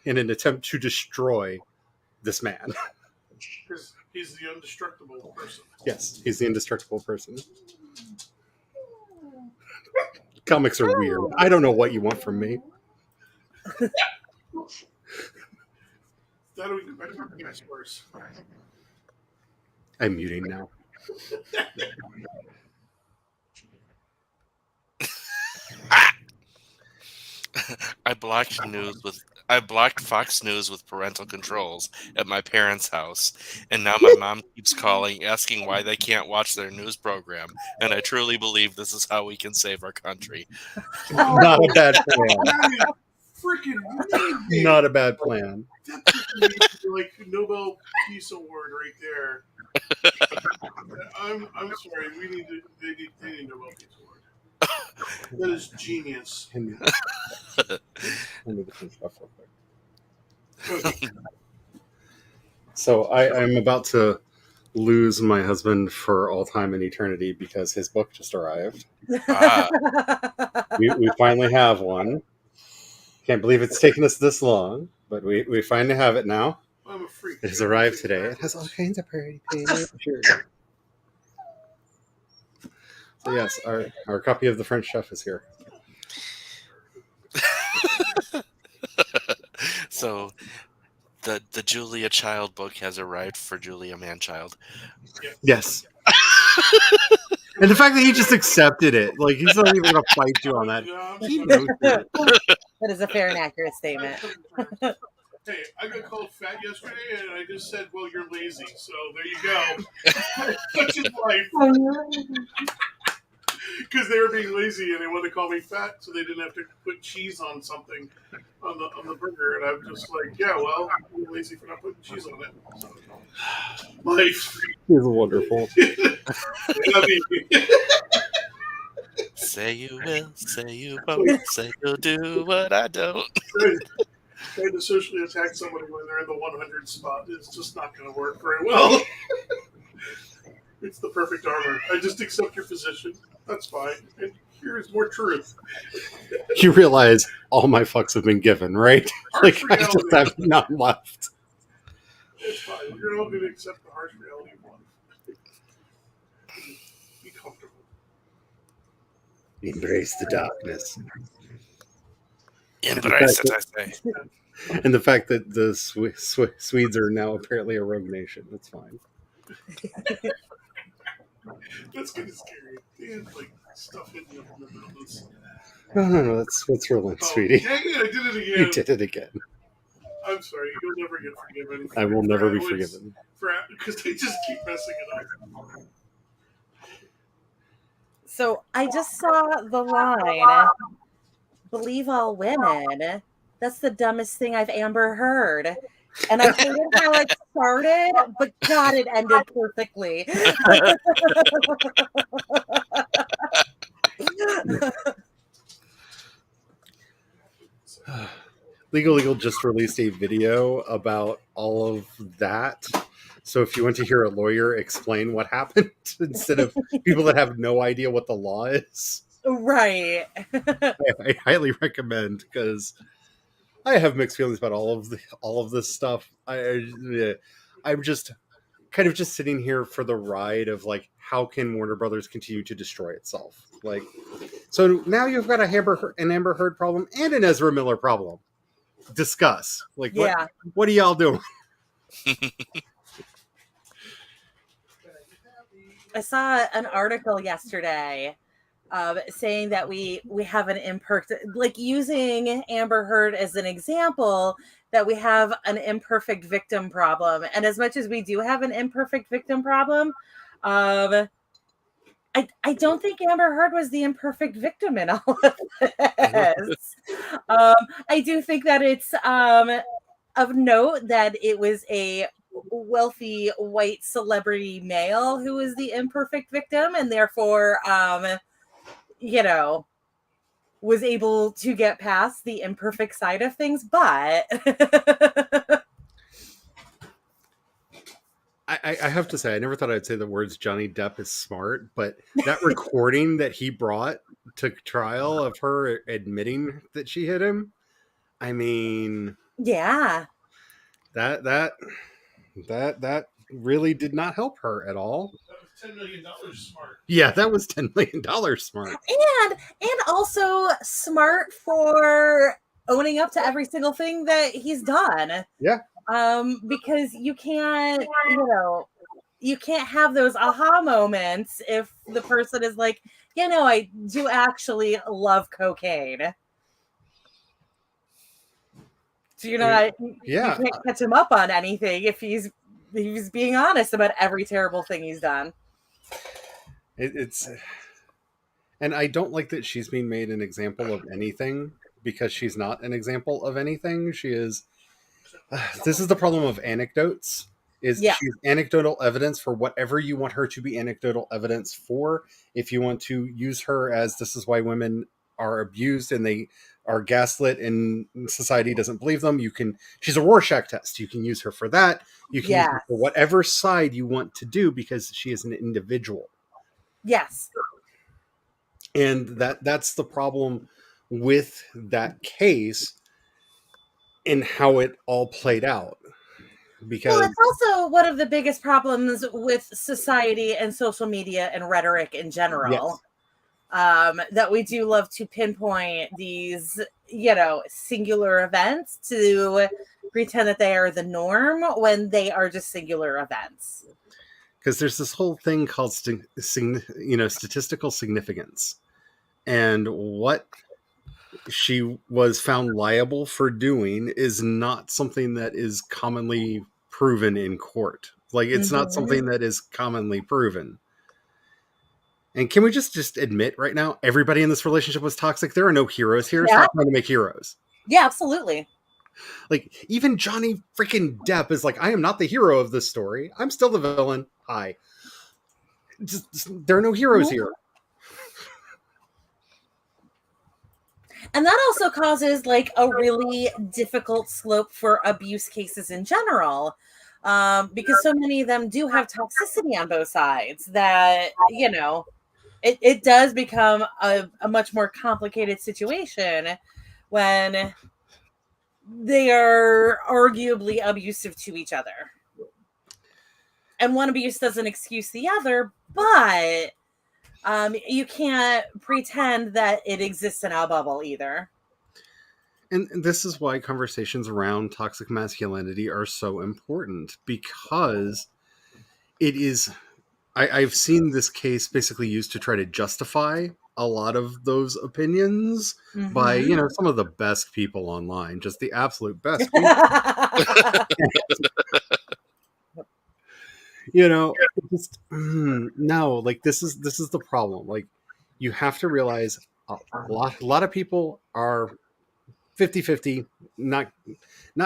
in an attempt to destroy this man. Because he's the indestructible person. Yes, he's the indestructible person. Comics are weird. I don't know what you want from me. That we go back to the best verse. I'm muting now. I blocked Fox News with parental controls at my parents' house, and now my mom keeps calling asking why they can't watch their news program, and I truly believe this is how we can save our country. Not a bad plan. That is freaking amazing. Not a bad plan. That's like Nobel Peace Award right there. I'm sorry. They need Nobel Peace Award. That is genius. I need to finish off real quick. Okay. So I'm about to lose my husband for all time and eternity because his book just arrived. Ah, We finally have one. Can't believe it's taken us this long, but we finally have it now. I'm a freak. It has arrived today. It has all kinds of pretty pictures. Yes, our copy of the French Chef is here. So the Julia Child book has arrived for Julia Manchild. Yes. And the fact that he just accepted it, like he's not even going to fight you on that. He knows it. That is a fair and accurate statement. Hey, I got called fat yesterday, and I just said, "Well, you're lazy." So there you go. Such is life. Because they were being lazy and they wanted to call me fat, so they didn't have to put cheese on something on the burger. And I'm just like, yeah, well, I'm lazy for not putting cheese on it. So, life. He's wonderful. Say you will, say you won't, say you'll do what I don't. Trying to socially attack somebody when they're in the 100 spot is just not going to work very well. It's the perfect armor. I just accept your position. That's fine. And here's more truth. You realize all my fucks have been given, right? Harsh Like I just reality. have none left. It's fine. You're all going to accept the harsh reality of life. Be comfortable. Embrace the darkness. Embrace it, I say. And the fact that the Swedes are now apparently a rogue nation. That's fine. That's kind of scary. They had like stuff hidden up in the mountains. No. That's rolling, Oh, sweetie. dang it! I did it again. You did it again. I'm sorry. You'll never get forgiven. I will never be forgiven. Because they just keep messing it up. So I just saw the line, "Believe all women." That's the dumbest thing I've ever heard. And I hated how it started, but God, it ended perfectly. Legal just released a video about all of that. So if you want to hear a lawyer explain what happened instead of people that have no idea what the law is, Right. I highly recommend, because I have mixed feelings about all of this stuff. I'm just kind of just sitting here for the ride of like, how can Warner Brothers continue to destroy itself? Like, so now you've got an Amber Heard problem and an Ezra Miller problem. Discuss. Like, Yeah. what are y'all doing? I saw an article yesterday saying that we have an imperfect, like using Amber Heard as an example, that we have an imperfect victim problem. And as much as we do have an imperfect victim problem, I don't think Amber Heard was the imperfect victim in all of this. I do think that it's of note that it was a wealthy white celebrity male who was the imperfect victim, and therefore was able to get past the imperfect side of things. But I have to say, I never thought I'd say the words Johnny Depp is smart, but that recording that he brought to trial of her admitting that she hit him, I mean, yeah, that really did not help her at all. That was $10 million smart. Yeah, that was $10 million smart. and also smart for owning up to every single thing that he's done. Yeah. Because you can't have those aha moments if the person is like, I do actually love cocaine. So you can't catch him up on anything if he's being honest about every terrible thing he's done. It's and I don't like that she's being made an example of anything, because she's not an example of anything. She is. This is the problem of anecdotes. She's anecdotal evidence for whatever you want her to be anecdotal evidence for. If you want to use her as this is why women are abused and they are gaslit and society doesn't believe them, she's a Rorschach test. You can use her for that. You can use her for whatever side you want to do, because she is an individual. Yes. And that's the problem with that case and how it all played out. Because it's also one of the biggest problems with society and social media and rhetoric in general. that we do love to pinpoint these, singular events to pretend that they are the norm when they are just singular events. Because there's this whole thing called statistical significance, and what she was found liable for doing is not something that is commonly proven in court. Like, it's not something that is commonly proven. And can we just admit right now, everybody in this relationship was toxic? There are no heroes here. Yeah. Stop trying to make heroes. Yeah, absolutely. Like, even Johnny freaking Depp is like, I am not the hero of this story. I'm still the villain. Hi. There are no heroes here. And that also causes like a really difficult slope for abuse cases in general. Because so many of them do have toxicity on both sides that, it does become a much more complicated situation when they are arguably abusive to each other. And one abuse doesn't excuse the other, but you can't pretend that it exists in our bubble either. And this is why conversations around toxic masculinity are so important, because it is... I've seen this case basically used to try to justify a lot of those opinions by, some of the best people online, just the absolute best people. No, like, this is the problem. Like, you have to realize a lot of people are 50-50, not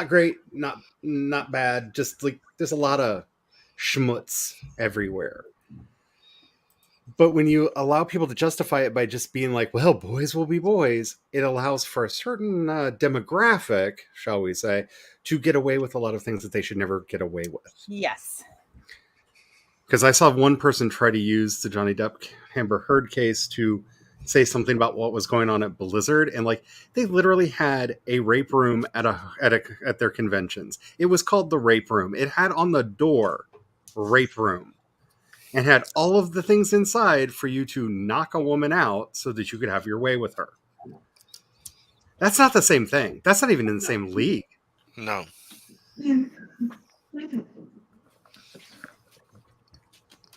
great, not bad, just like there's a lot of schmutz everywhere. But when you allow people to justify it by just being like, well, boys will be boys, it allows for a certain demographic, shall we say, to get away with a lot of things that they should never get away with. Yes. Because I saw one person try to use the Johnny Depp Amber Heard case to say something about what was going on at Blizzard, and like, they literally had a rape room at their conventions. It was called the Rape Room. It had on the door Rape Room, and had all of the things inside for you to knock a woman out so that you could have your way with her. That's not the same thing. That's not even in the same league. No.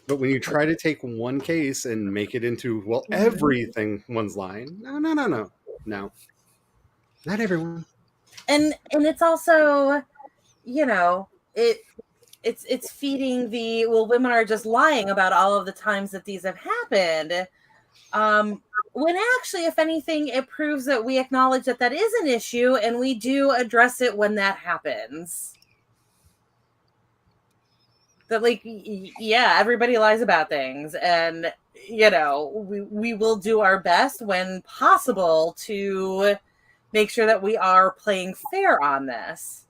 But when you try to take one case and make it into, well, everything one's lying. No. Not everyone. And it's also, it's feeding the, well, women are just lying about all of the times that these have happened. When actually, if anything, it proves that we acknowledge that that is an issue and we do address it when that happens. That, like, yeah, everybody lies about things, and we will do our best when possible to make sure that we are playing fair on this.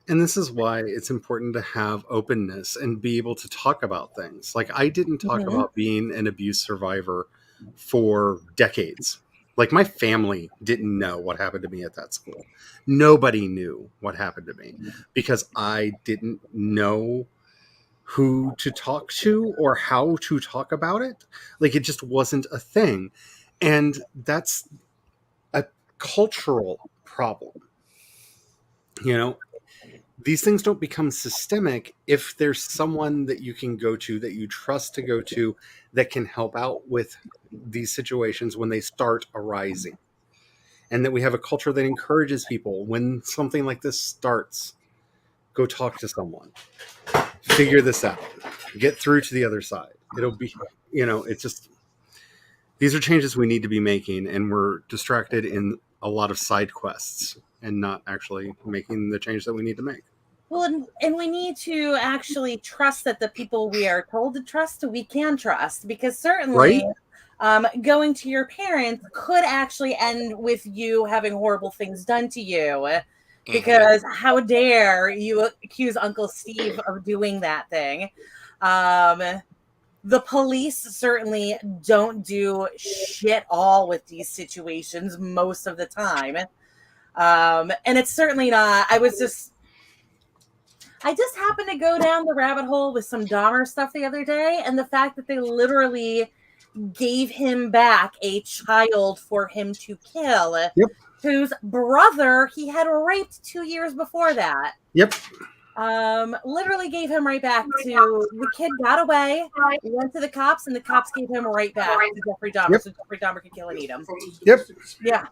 And this is why it's important to have openness and be able to talk about things. Like, I didn't talk about being an abuse survivor for decades. Like, my family didn't know what happened to me at that school. Nobody knew what happened to me because I didn't know who to talk to or how to talk about it. Like, it just wasn't a thing. And that's a cultural problem. These things don't become systemic if there's someone that you can go to, that you trust to go to, that can help out with these situations when they start arising. And that we have a culture that encourages people, when something like this starts, go talk to someone. Figure this out. Get through to the other side. It'll be, it's just, these are changes we need to be making, and we're distracted in a lot of side quests and not actually making the change that we need to make. Well, and we need to actually trust that the people we are told to trust, we can trust, because certainly going to your parents could actually end with you having horrible things done to you. Because how dare you accuse Uncle Steve of doing that thing? The police certainly don't do shit all with these situations most of the time. And it's certainly not, I just happened to go down the rabbit hole with some Dahmer stuff the other day, and the fact that they literally gave him back a child for him to kill, Yep. whose brother he had raped 2 years before that. Yep. Literally gave him right back to the kid. Got away, went to the cops, and the cops gave him right back to Jeffrey Dahmer, Yep. so Jeffrey Dahmer could kill and eat him. Yep. Yeah.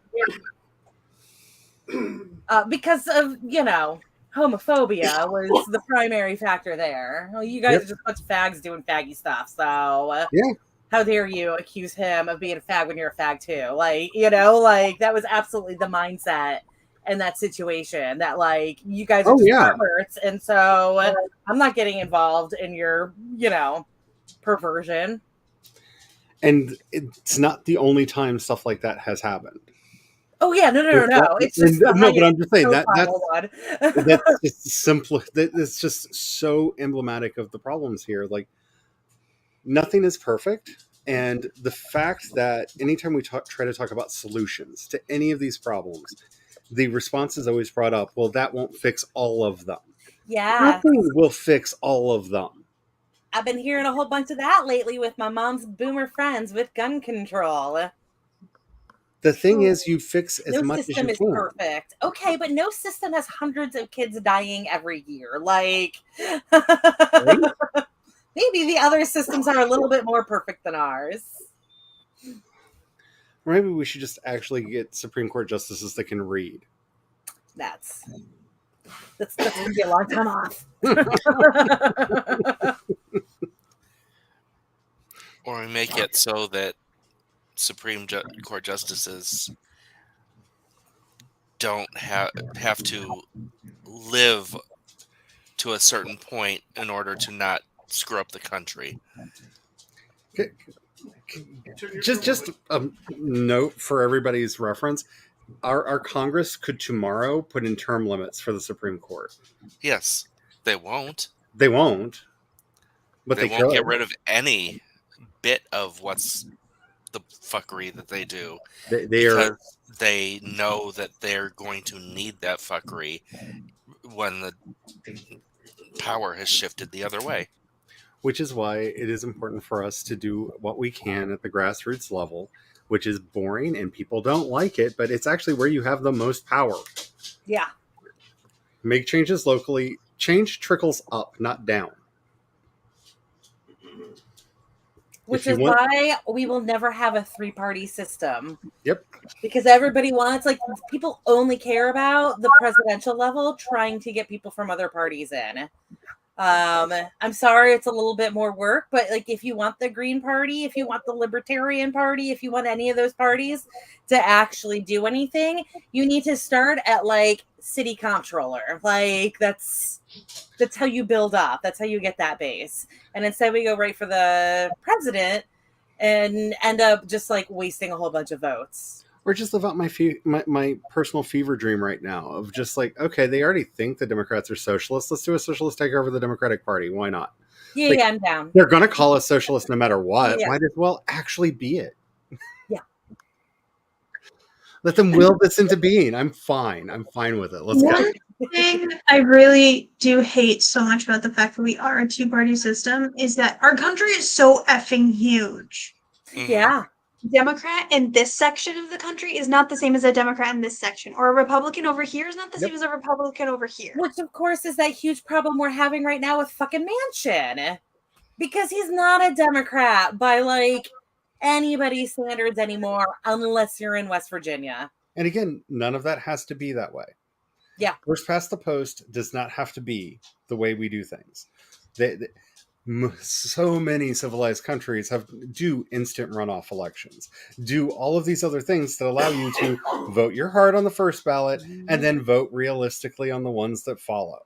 Because of, homophobia was the primary factor there. Well, you guys Yep. are just a bunch of fags doing faggy stuff, so Yeah. how dare you accuse him of being a fag when you're a fag too? Like, that was absolutely the mindset in that situation, that like, you guys are just perverts, and so I'm not getting involved in your, perversion. And it's not the only time stuff like that has happened. Oh yeah, no. It's just no, but I'm just saying that's that's just simple. It's just so emblematic of the problems here. Like, nothing is perfect, and the fact that anytime we try to talk about solutions to any of these problems, the response is always brought up, well, that won't fix all of them. Yeah. Nothing will fix all of them. I've been hearing a whole bunch of that lately with my mom's boomer friends with gun control. The thing is, you fix as much as you can. No system is perfect. Okay, but no system has hundreds of kids dying every year. Like, Right? Maybe the other systems are a little bit more perfect than ours. Maybe we should just actually get Supreme Court justices that can read. That's going to be a long time off. Or we make it so that Supreme Court justices don't have to live to a certain point in order to not screw up the country. Just a note for everybody's reference. Our Congress could tomorrow put in term limits for the Supreme Court. Yes, they won't. They won't. But they won't get rid of any bit of what's the fuckery that they do. They know that they're going to need that fuckery when the power has shifted the other way. Which is why it is important for us to do what we can at the grassroots level, which is boring and people don't like it, but it's actually where you have the most power. Yeah. Make changes locally. Change trickles up, not down. Which is why we will never have a 3-party system. Yep. Because everybody wants, like, people only care about the presidential level, trying to get people from other parties in. I'm sorry, it's a little bit more work, but like, if you want the Green Party, if you want the Libertarian Party, if you want any of those parties to actually do anything, you need to start at like city comptroller. Like, that's how you build up. That's how you get that base. And instead we go right for the president and end up just like wasting a whole bunch of votes. Or just live out my personal fever dream right now of just like, okay, they already think the Democrats are socialists. Let's do a socialist takeover of the Democratic Party. Why not? Yeah, like, I'm down. They're going to call us socialist no matter what. Yeah. Might as well actually be it. Yeah. Let them will this into being. I'm fine. I'm fine with it. Let's go. One thing I really do hate so much about the fact that we are a 2-party system is that our country is so effing huge. Yeah. Democrat in this section of the country is not the same as a Democrat in this section, or a Republican over here is not the same as a Republican over here. Which, of course, is that huge problem we're having right now with fucking Manchin. Because he's not a Democrat by, like, anybody's standards anymore, unless you're in West Virginia. And again, none of that has to be that way. Yeah. First past the post does not have to be the way we do things. So many civilized countries do instant runoff elections, do all of these other things that allow you to vote your heart on the first ballot and then vote realistically on the ones that follow.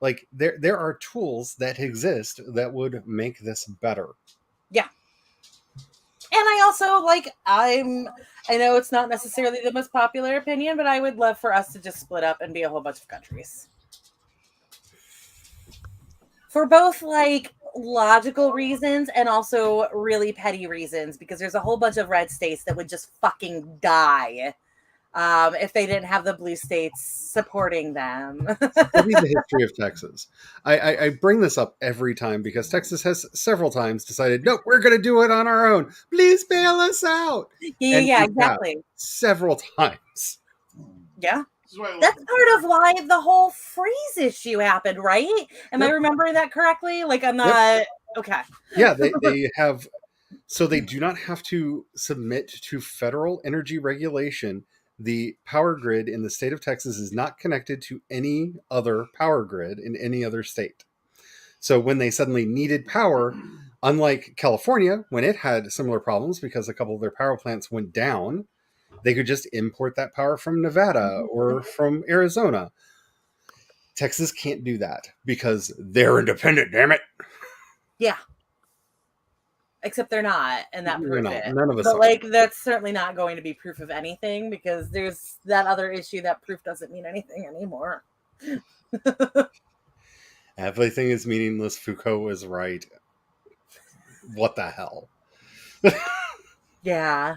Like, there are tools that exist that would make this better. Yeah. And I also, like, I know it's not necessarily the most popular opinion, but I would love for us to just split up and be a whole bunch of countries. For both, like, logical reasons and also really petty reasons, because there's a whole bunch of red states that would just fucking die if they didn't have the blue states supporting them. Study the history of Texas. I bring this up every time because Texas has several times decided, nope, we're going to do it on our own. Please bail us out. And Yeah, we have exactly. several times. Yeah. This is why I love That's part of why the whole freeze issue happened, right? Am I Yep. remembering that correctly? Like, I'm Yep. not. Okay. Yeah, they have. So they do not have to submit to federal energy regulation. The power grid in the state of Texas is not connected to any other power grid in any other state. So when they suddenly needed power, unlike California, when it had similar problems because a couple of their power plants went down, they could just import that power from Nevada or from Arizona. Texas can't do that because they're independent, damn it. Yeah. Except they're not, and that We're proves not. it. None of us But are. like, that's certainly not going to be proof of anything because there's that other issue that proof doesn't mean anything anymore. Everything is meaningless. Foucault was right. What the hell? Yeah.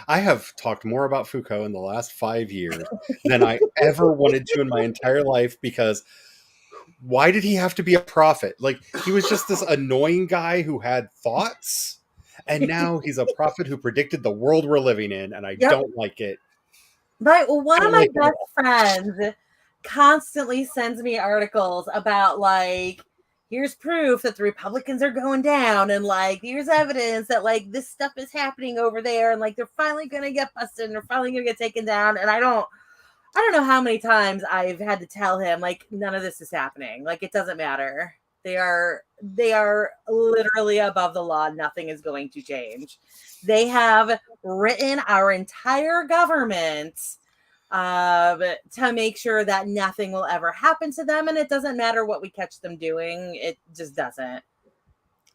I have talked more about Foucault in the last 5 years than I ever wanted to in my entire life because why did he have to be a prophet? Like, he was just this annoying guy who had thoughts, and now he's a prophet who predicted the world we're living in, and I Yep. don't like it. Right. Well, one I of don't my like it at best all. friends constantly sends me articles about like, here's proof that the Republicans are going down, and like, here's evidence that like this stuff is happening over there, and like they're finally gonna get busted and they're finally gonna get taken down. And I don't know how many times I've had to tell him like none of this is happening. Like it doesn't matter. They are literally above the law. Nothing is going to change. They have written our entire government to make sure that nothing will ever happen to them, and it doesn't matter what we catch them doing. It just doesn't.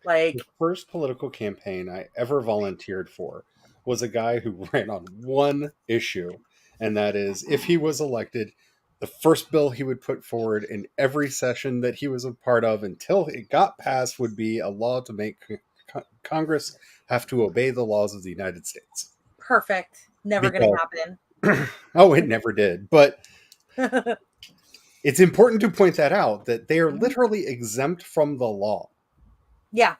Like, The first political campaign I ever volunteered for was a guy who ran on one issue, and that is if he was elected, the first bill he would put forward in every session that he was a part of until it got passed would be a law to make Congress have to obey the laws of the United States. perfect. Never gonna Because, happen. oh, it never did. But it's important to point that out that they are literally exempt from the law. Yeah.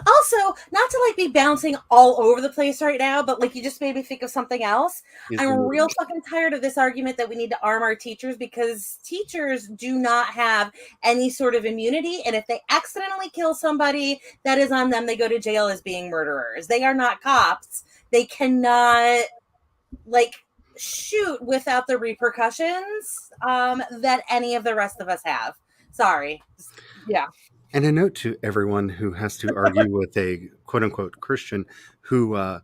Also, not to like be bouncing all over the place right now, but like you just made me think of something else. Is I'm the real fucking tired of this argument that we need to arm our teachers because teachers do not have any sort of immunity. And if they accidentally kill somebody, that is on them. They go to jail as being murderers. They are not cops. They cannot like shoot without the repercussions that any of the rest of us have. Sorry. Yeah. And a note to everyone who has to argue with a quote unquote Christian who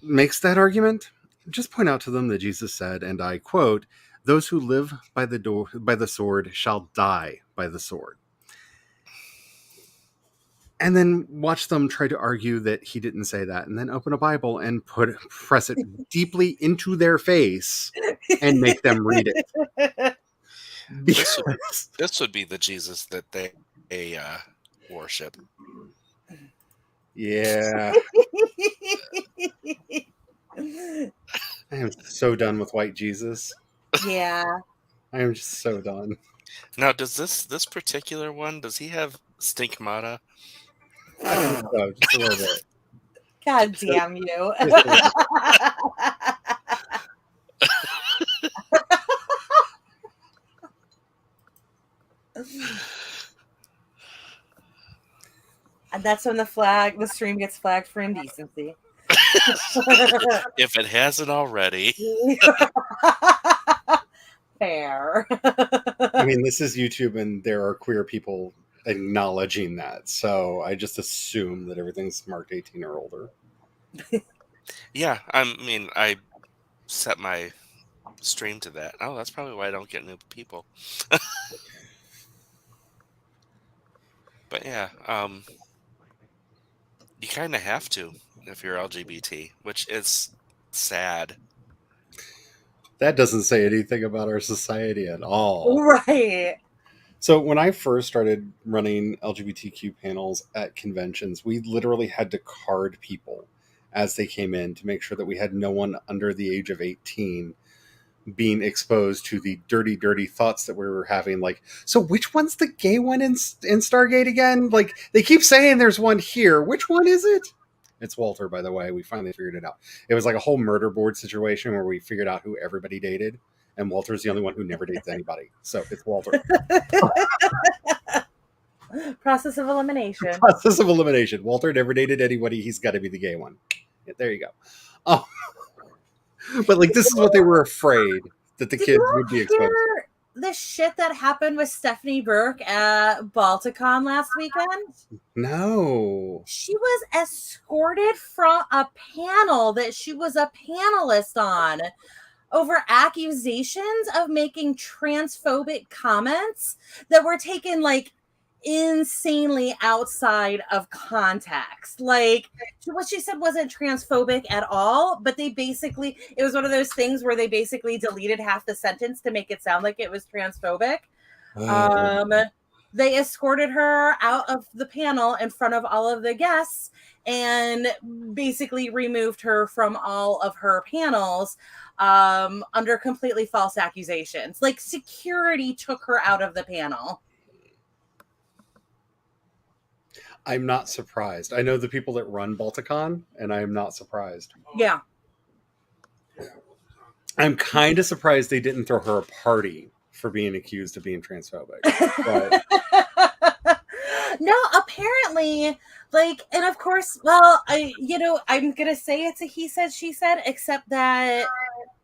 makes that argument, just point out to them that Jesus said, and I quote, "Those who live by the sword shall die by the sword." And then watch them try to argue that he didn't say that, and then open a Bible and press it deeply into their face and make them read it. This would be the Jesus that they worship. Yeah. I am so done with white Jesus. Yeah. I am just so done. Now, does this particular one, does he have stigmata? I think so, just a little bit. God damn you. Just a little And that's when the stream gets flagged for indecency. If it hasn't already. Fair. I mean, this is YouTube and there are queer people acknowledging that. So I just assume that everything's marked 18 or older. Yeah, I set my stream to that. Oh, that's probably why I don't get new people. But yeah, you kind of have to if you're LGBT, which is sad. That doesn't say anything about our society at all. Right. So when I first started running LGBTQ panels at conventions, we literally had to card people as they came in to make sure that we had no one under the age of 18 being exposed to the dirty, dirty thoughts that we were having. Like, so which one's the gay one in Stargate again? Like, they keep saying there's one here. Which one is it? It's Walter, by the way. We finally figured it out. It was like a whole murder board situation where we figured out who everybody dated, and Walter's the only one who never dates anybody. So it's Walter. Process of elimination. Process of elimination. Walter never dated anybody. He's got to be the gay one. Yeah, there you go. Oh, but like, this is what they were afraid that the Did kids you all would be exposed. hear the shit that happened with Stephanie Burke at Balticon last weekend? No. She was escorted from a panel that she was a panelist on over accusations of making transphobic comments that were taken like insanely outside of context. Like, what she said wasn't transphobic at all, but it was one of those things where they basically deleted half the sentence to make it sound like it was transphobic. They escorted her out of the panel in front of all of the guests and basically removed her from all of her panels under completely false accusations. Like, security took her out of the panel. I'm not surprised. I know the people that run Balticon, and I am not surprised. Yeah. I'm kind of surprised they didn't throw her a party for being accused of being transphobic. But no, apparently, like, and of course, well, I'm gonna say it's a he said, she said, except that,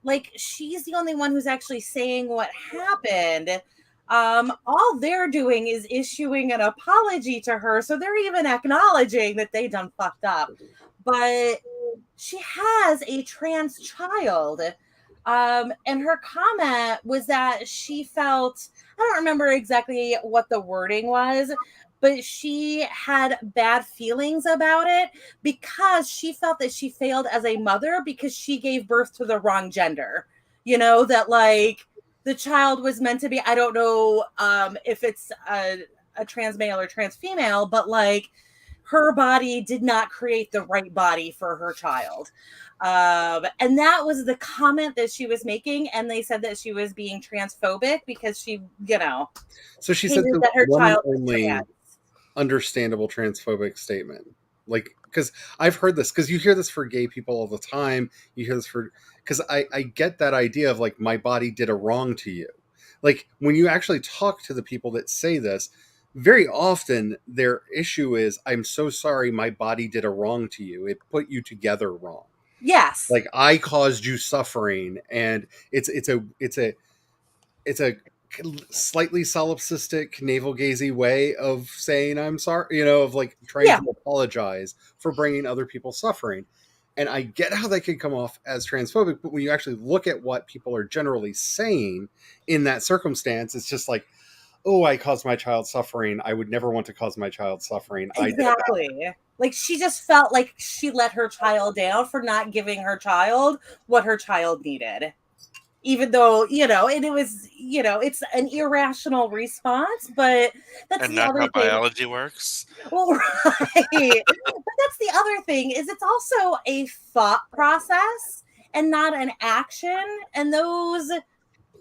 like, she's the only one who's actually saying what happened. All they're doing is issuing an apology to her, so they're even acknowledging that they done fucked up. But she has a trans child. And her comment was that she felt, I don't remember exactly what the wording was, but she had bad feelings about it because she felt that she failed as a mother because she gave birth to the wrong gender. You know, that like the child was meant to be, I don't know if it's a trans male or trans female, but like her body did not create the right body for her child. And that was the comment that she was making. And they said that she was being transphobic because she, so she said that her one child only was trans. understandable transphobic statement. Like, because I've heard this, because you hear this for gay people all the time. You hear this because I get that idea of like, my body did a wrong to you. Like, when you actually talk to the people that say this, very often their issue is, I'm so sorry, my body did a wrong to you. It put you together wrong. Yes. Like, I caused you suffering, and it's a slightly solipsistic, navel-gazy way of saying I'm sorry, of like trying to apologize for bringing other people suffering. And I get how that could come off as transphobic, but when you actually look at what people are generally saying in that circumstance, it's just like, oh, I caused my child suffering. I would never want to cause my child suffering. Exactly. Like, she just felt like she let her child down for not giving her child what her child needed. Even though, and it was, it's an irrational response, but that's And the not other how thing. biology works. Well, right. But that's the other thing, is it's also a thought process and not an action. And those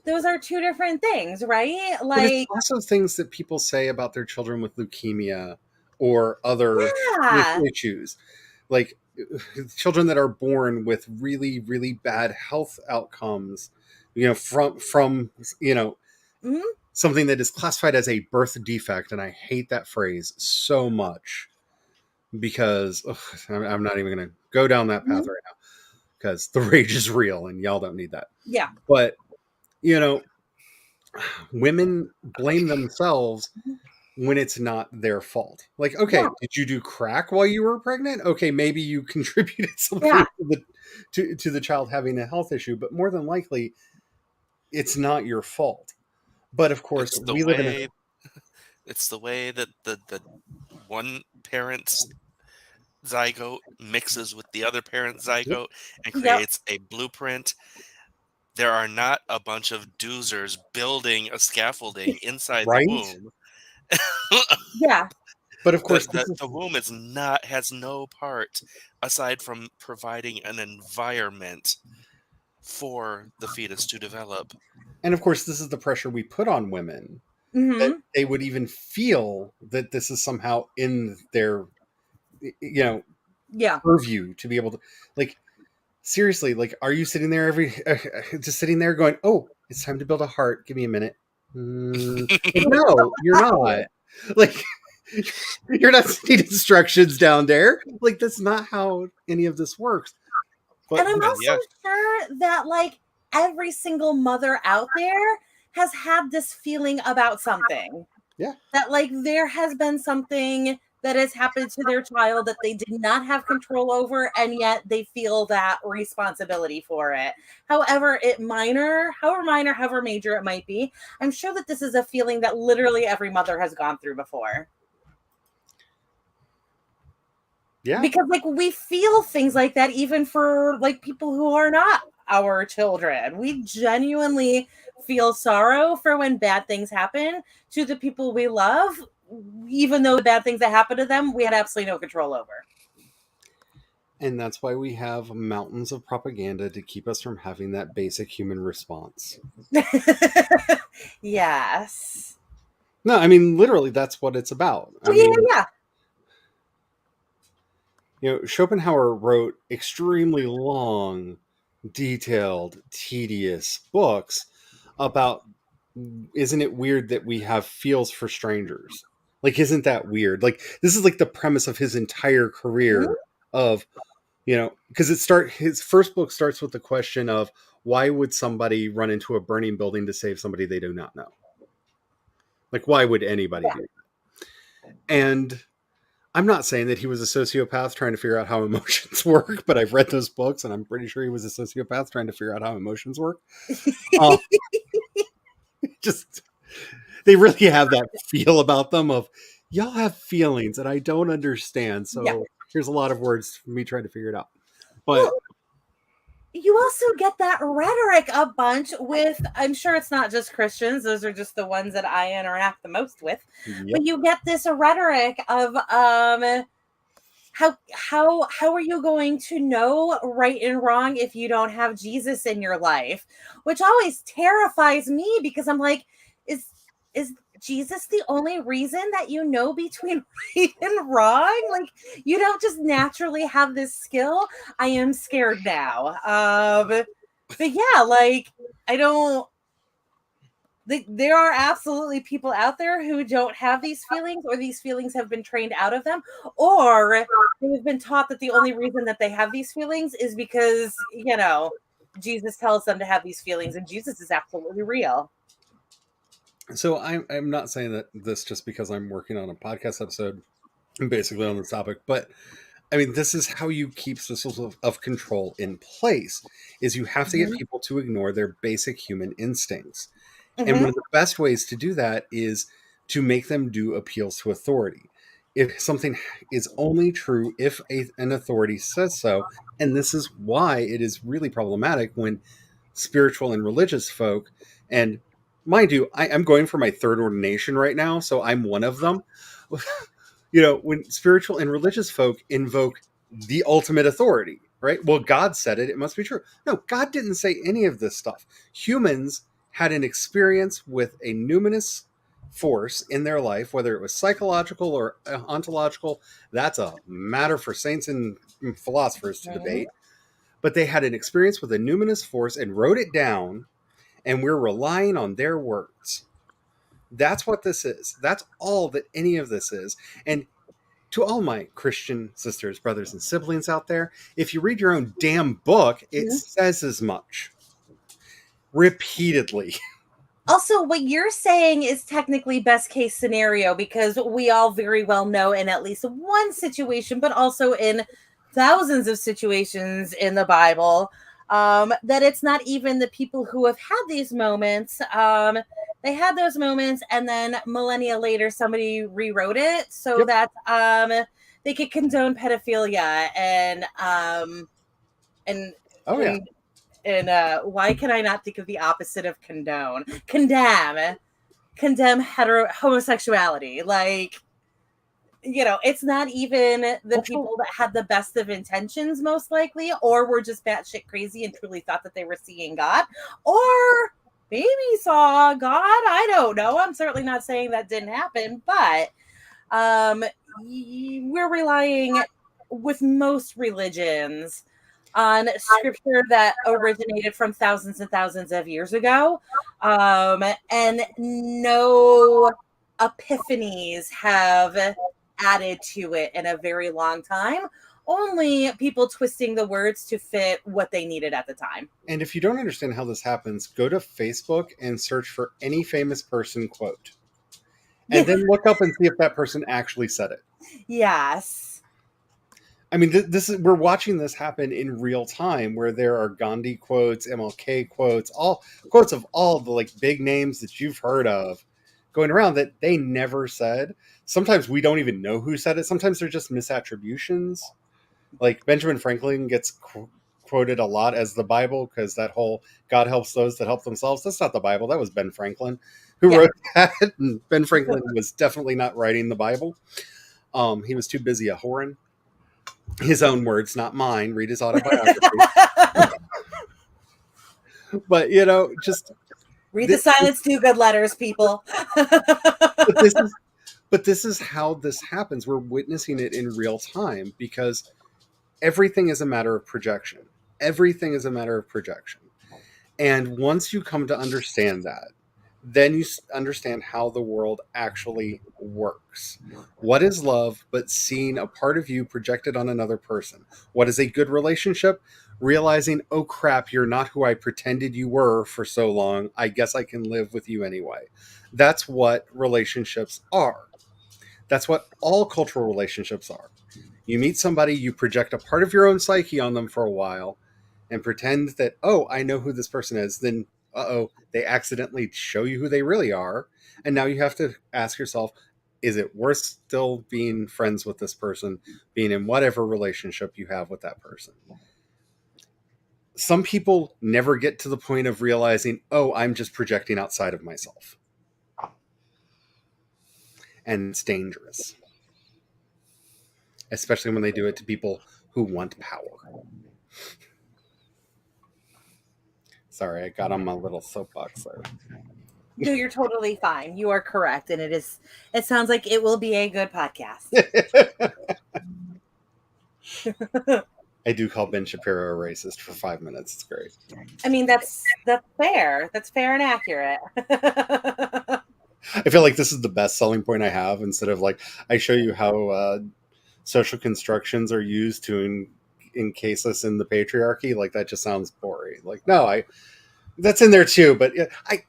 are two different things, right? But Like, it's also things that people say about their children with leukemia or other issues. Like, children that are born with really, really bad health outcomes, from mm-hmm. something that is classified as a birth defect. And I hate that phrase so much because I'm not even going to go down that path right now, because the rage is real and y'all don't need that. Yeah. But, women blame themselves when it's not their fault. Like, okay, did you do crack while you were pregnant? Okay, maybe you contributed something to the child having a health issue, but more than likely, it's not your fault. But of course, we live in a... It's the way that the one parent's zygote mixes with the other parent's zygote and creates a blueprint. There are not a bunch of doozers building a scaffolding inside the womb. Yeah. But of course, The womb has no part aside from providing an environment for the fetus to develop. and of course, this is the pressure we put on women, that Mm-hmm. they would even feel that this is somehow in their, you know, Yeah. purview to be able to, like, seriously, like, are you sitting there just sitting there going, "Oh, it's time to build a heart. Give me a minute." Like, no, you're not. Like, you're not seeing instructions down there. Like, that's not how any of this works. But And I'm And also yeah, sure that like every single mother out there has had this feeling about something. yeah, That like there has been something that has happened to their child that they did not have control over, and yet they feel that responsibility for it. However minor, however major it might be, I'm sure that this is a feeling that literally every mother has gone through before. yeah. Because like we feel things like that even for like people who are not our children. We genuinely feel sorrow for when bad things happen to the people we love, even though the bad things that happen to them we had absolutely no control over. And that's why we have mountains of propaganda to keep us from having that basic human response. Yes. No, I mean, literally, that's what it's about. I Oh, yeah, mean, yeah. Schopenhauer wrote extremely long, detailed, tedious books about, isn't it weird that we have feels for strangers? Like, isn't that weird? Like, this is like the premise of his entire Mhm. career of, because his first book starts with the question of, why would somebody run into a burning building to save somebody they do not know? Like, why would anybody Yeah. do that? And I'm not saying that he was a sociopath trying to figure out how emotions work, but I've read those books and I'm pretty sure he was a sociopath trying to figure out how emotions work. Uh, just they really have that feel about them of, y'all have feelings and I don't understand. Yeah. So here's a lot of words for me trying to figure it out. But Well, you also get that rhetoric a bunch with, I'm sure it's not just Christians, those are just the ones that I interact the most with, yep, but you get this rhetoric of how are you going to know right and wrong if you don't have Jesus in your life? Which always terrifies me because I'm like, is Jesus the only reason that you know between right and wrong? Like you don't just naturally have this skill. I am scared now. But yeah, like I don't there are absolutely people out there who don't have these feelings, or these feelings have been trained out of them, or they've been taught that the only reason that they have these feelings is because, Jesus tells them to have these feelings, and Jesus is absolutely real. so I'm not saying that this just because I'm working on a podcast episode basically on this topic, but I mean, this is how you keep systems of control in place, is you have to get Mhm. people to ignore their basic human instincts. And one Mhm. of the best ways to do that is to make them do appeals to authority. If something is only true if an authority says so, and this is why it is really problematic when spiritual and religious folk, and mind you, I'm going for my third ordination right now, so I'm one of them. When spiritual and religious folk invoke the ultimate authority, right? Well, God said it, it must be true. No, God didn't say any of this stuff. Humans had an experience with a numinous force in their life, whether it was psychological or ontological. That's a matter for saints and philosophers to Mhm. debate. But they had an experience with a numinous force and wrote it down, and we're relying on their words. That's what this is. That's all that any of this is. And to all my Christian sisters, brothers, and siblings out there, if you read your own damn book, it Mhm. says as much repeatedly. Also, what you're saying is technically best case scenario because we all very well know in at least one situation, but also in thousands of situations in the Bible, that it's not even the people who have had these moments. They had those moments, and then millennia later, somebody rewrote it so Yep. that they could condone pedophilia and Oh, yeah. and why can I not think of the opposite of condone? Condemn homosexuality. Like it's not even the Also, people that had the best of intentions, most likely, or were just batshit crazy and truly thought that they were seeing God, or maybe saw God. I don't know. I'm certainly not saying that didn't happen, but um, we're relying with most religions on scripture that originated from thousands and thousands of years ago, and no epiphanies have added to it in a very long time. Only people twisting the words to fit what they needed at the time. and if you don't understand how this happens, go to Facebook and search for any famous person quote, and then look up and see if that person actually said it. Yes. I mean, this is we're watching this happen in real time, where there are Gandhi quotes, MLK quotes, all quotes of all the like big names that you've heard of going around that they never said. Sometimes we don't even know who said it. Sometimes they're just misattributions. Like Benjamin Franklin gets quoted a lot as the Bible because that whole "God helps those that help themselves." That's not the Bible. That was Ben Franklin who Yeah. wrote that. And Ben Franklin was definitely not writing the Bible. He was too busy a whoring. His own words, not mine. Read his autobiography. But just Read the this, Silence Do Good letters, people. but this is how this happens. We're witnessing it in real time because everything is a matter of projection. Everything is a matter of projection. And once you come to understand that, then you understand how the world actually works. What is love but seeing a part of you projected on another person? What is a good relationship? Realizing, oh crap, you're not who I pretended you were for so long. I guess I can live with you anyway. That's what relationships are. That's what all cultural relationships are. You meet somebody, you project a part of your own psyche on them for a while and pretend that, oh, I know who this person is. Then, they accidentally show you who they really are. And now you have to ask yourself, is it worth still being friends with this person, being in whatever relationship you have with that person? Some people never get to the point of realizing, oh, I'm just projecting outside of myself. And it's dangerous, especially when they do it to people who want power. Sorry, I got on my little soapbox there. No, you're totally fine. You are correct. And it sounds like it will be a good podcast. I do call Ben Shapiro a racist for 5 minutes. It's great. I mean, that's fair. That's fair and accurate. I feel like this is the best selling point I have. Instead of like, I show you how social constructions are used to encase us in the patriarchy. Like that just sounds boring. Like no, that's in there too. But I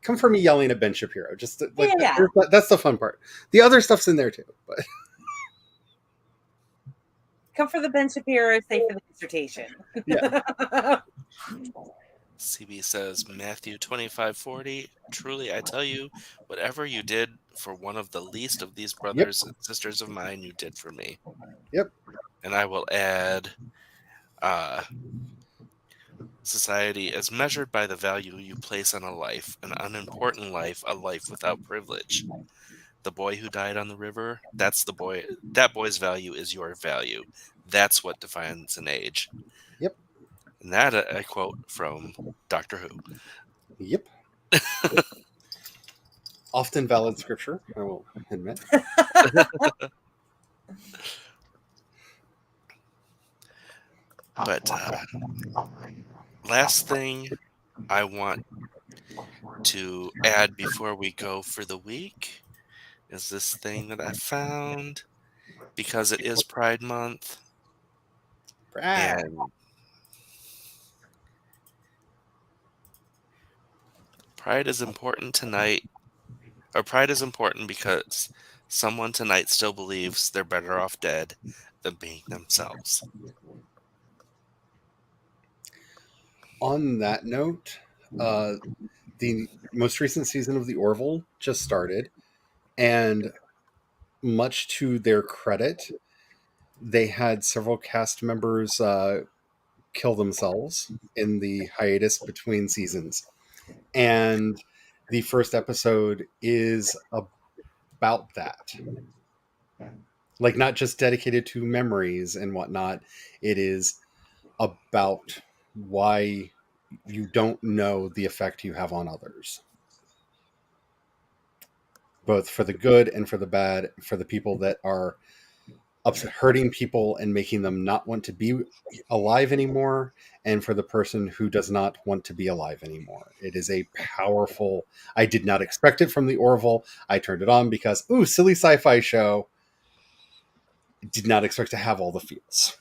come for me yelling at Ben Shapiro. Just like Yeah. that's the fun part. The other stuff's in there too. But Come for the Ben Shapiro, stay for the dissertation. yeah. CB says, Matthew 25:40, truly I tell you, whatever you did for one of the least of these brothers and sisters of mine, you did for me. Yep. And I will add, society is measured by the value you place on a life, an unimportant life, a life without privilege. The boy who died on the river, that's the boy. That boy's value is your value. That's what defines an age. Yep. And that I quote from Doctor Who. Yep. Often valid scripture, I will admit. But last thing I want to add before we go for the week is this thing that I found because it is Pride Month. Brad. And Pride is important tonight. Or Pride is important because someone tonight still believes they're better off dead than being themselves. On that note, the most recent season of The Orville just started, and much to their credit, they had several cast members kill themselves in the hiatus between seasons. And the first episode is about that. Like, not just dedicated to memories and whatnot. It is about why you don't know the effect you have on others, both for the good and for the bad, for the people that are hurting people and making them not want to be alive anymore, and for the person who does not want to be alive anymore. It is a powerful. I did not expect it from the Orville. I turned it on because, ooh, silly sci-fi show. Did not expect to have all the feels.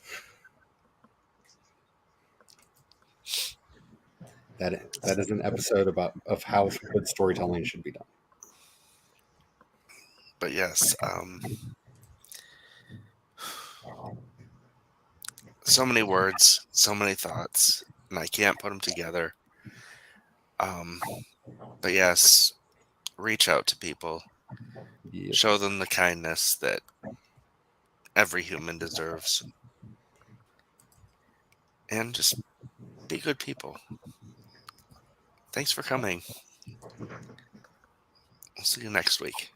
That is an episode about of how good storytelling should be done. But yes, so many words, so many thoughts, and I can't put them together. Um, but yes, reach out to people, Yep. show them the kindness that every human deserves, and just be good people. Thanks for coming. We'll see you next week.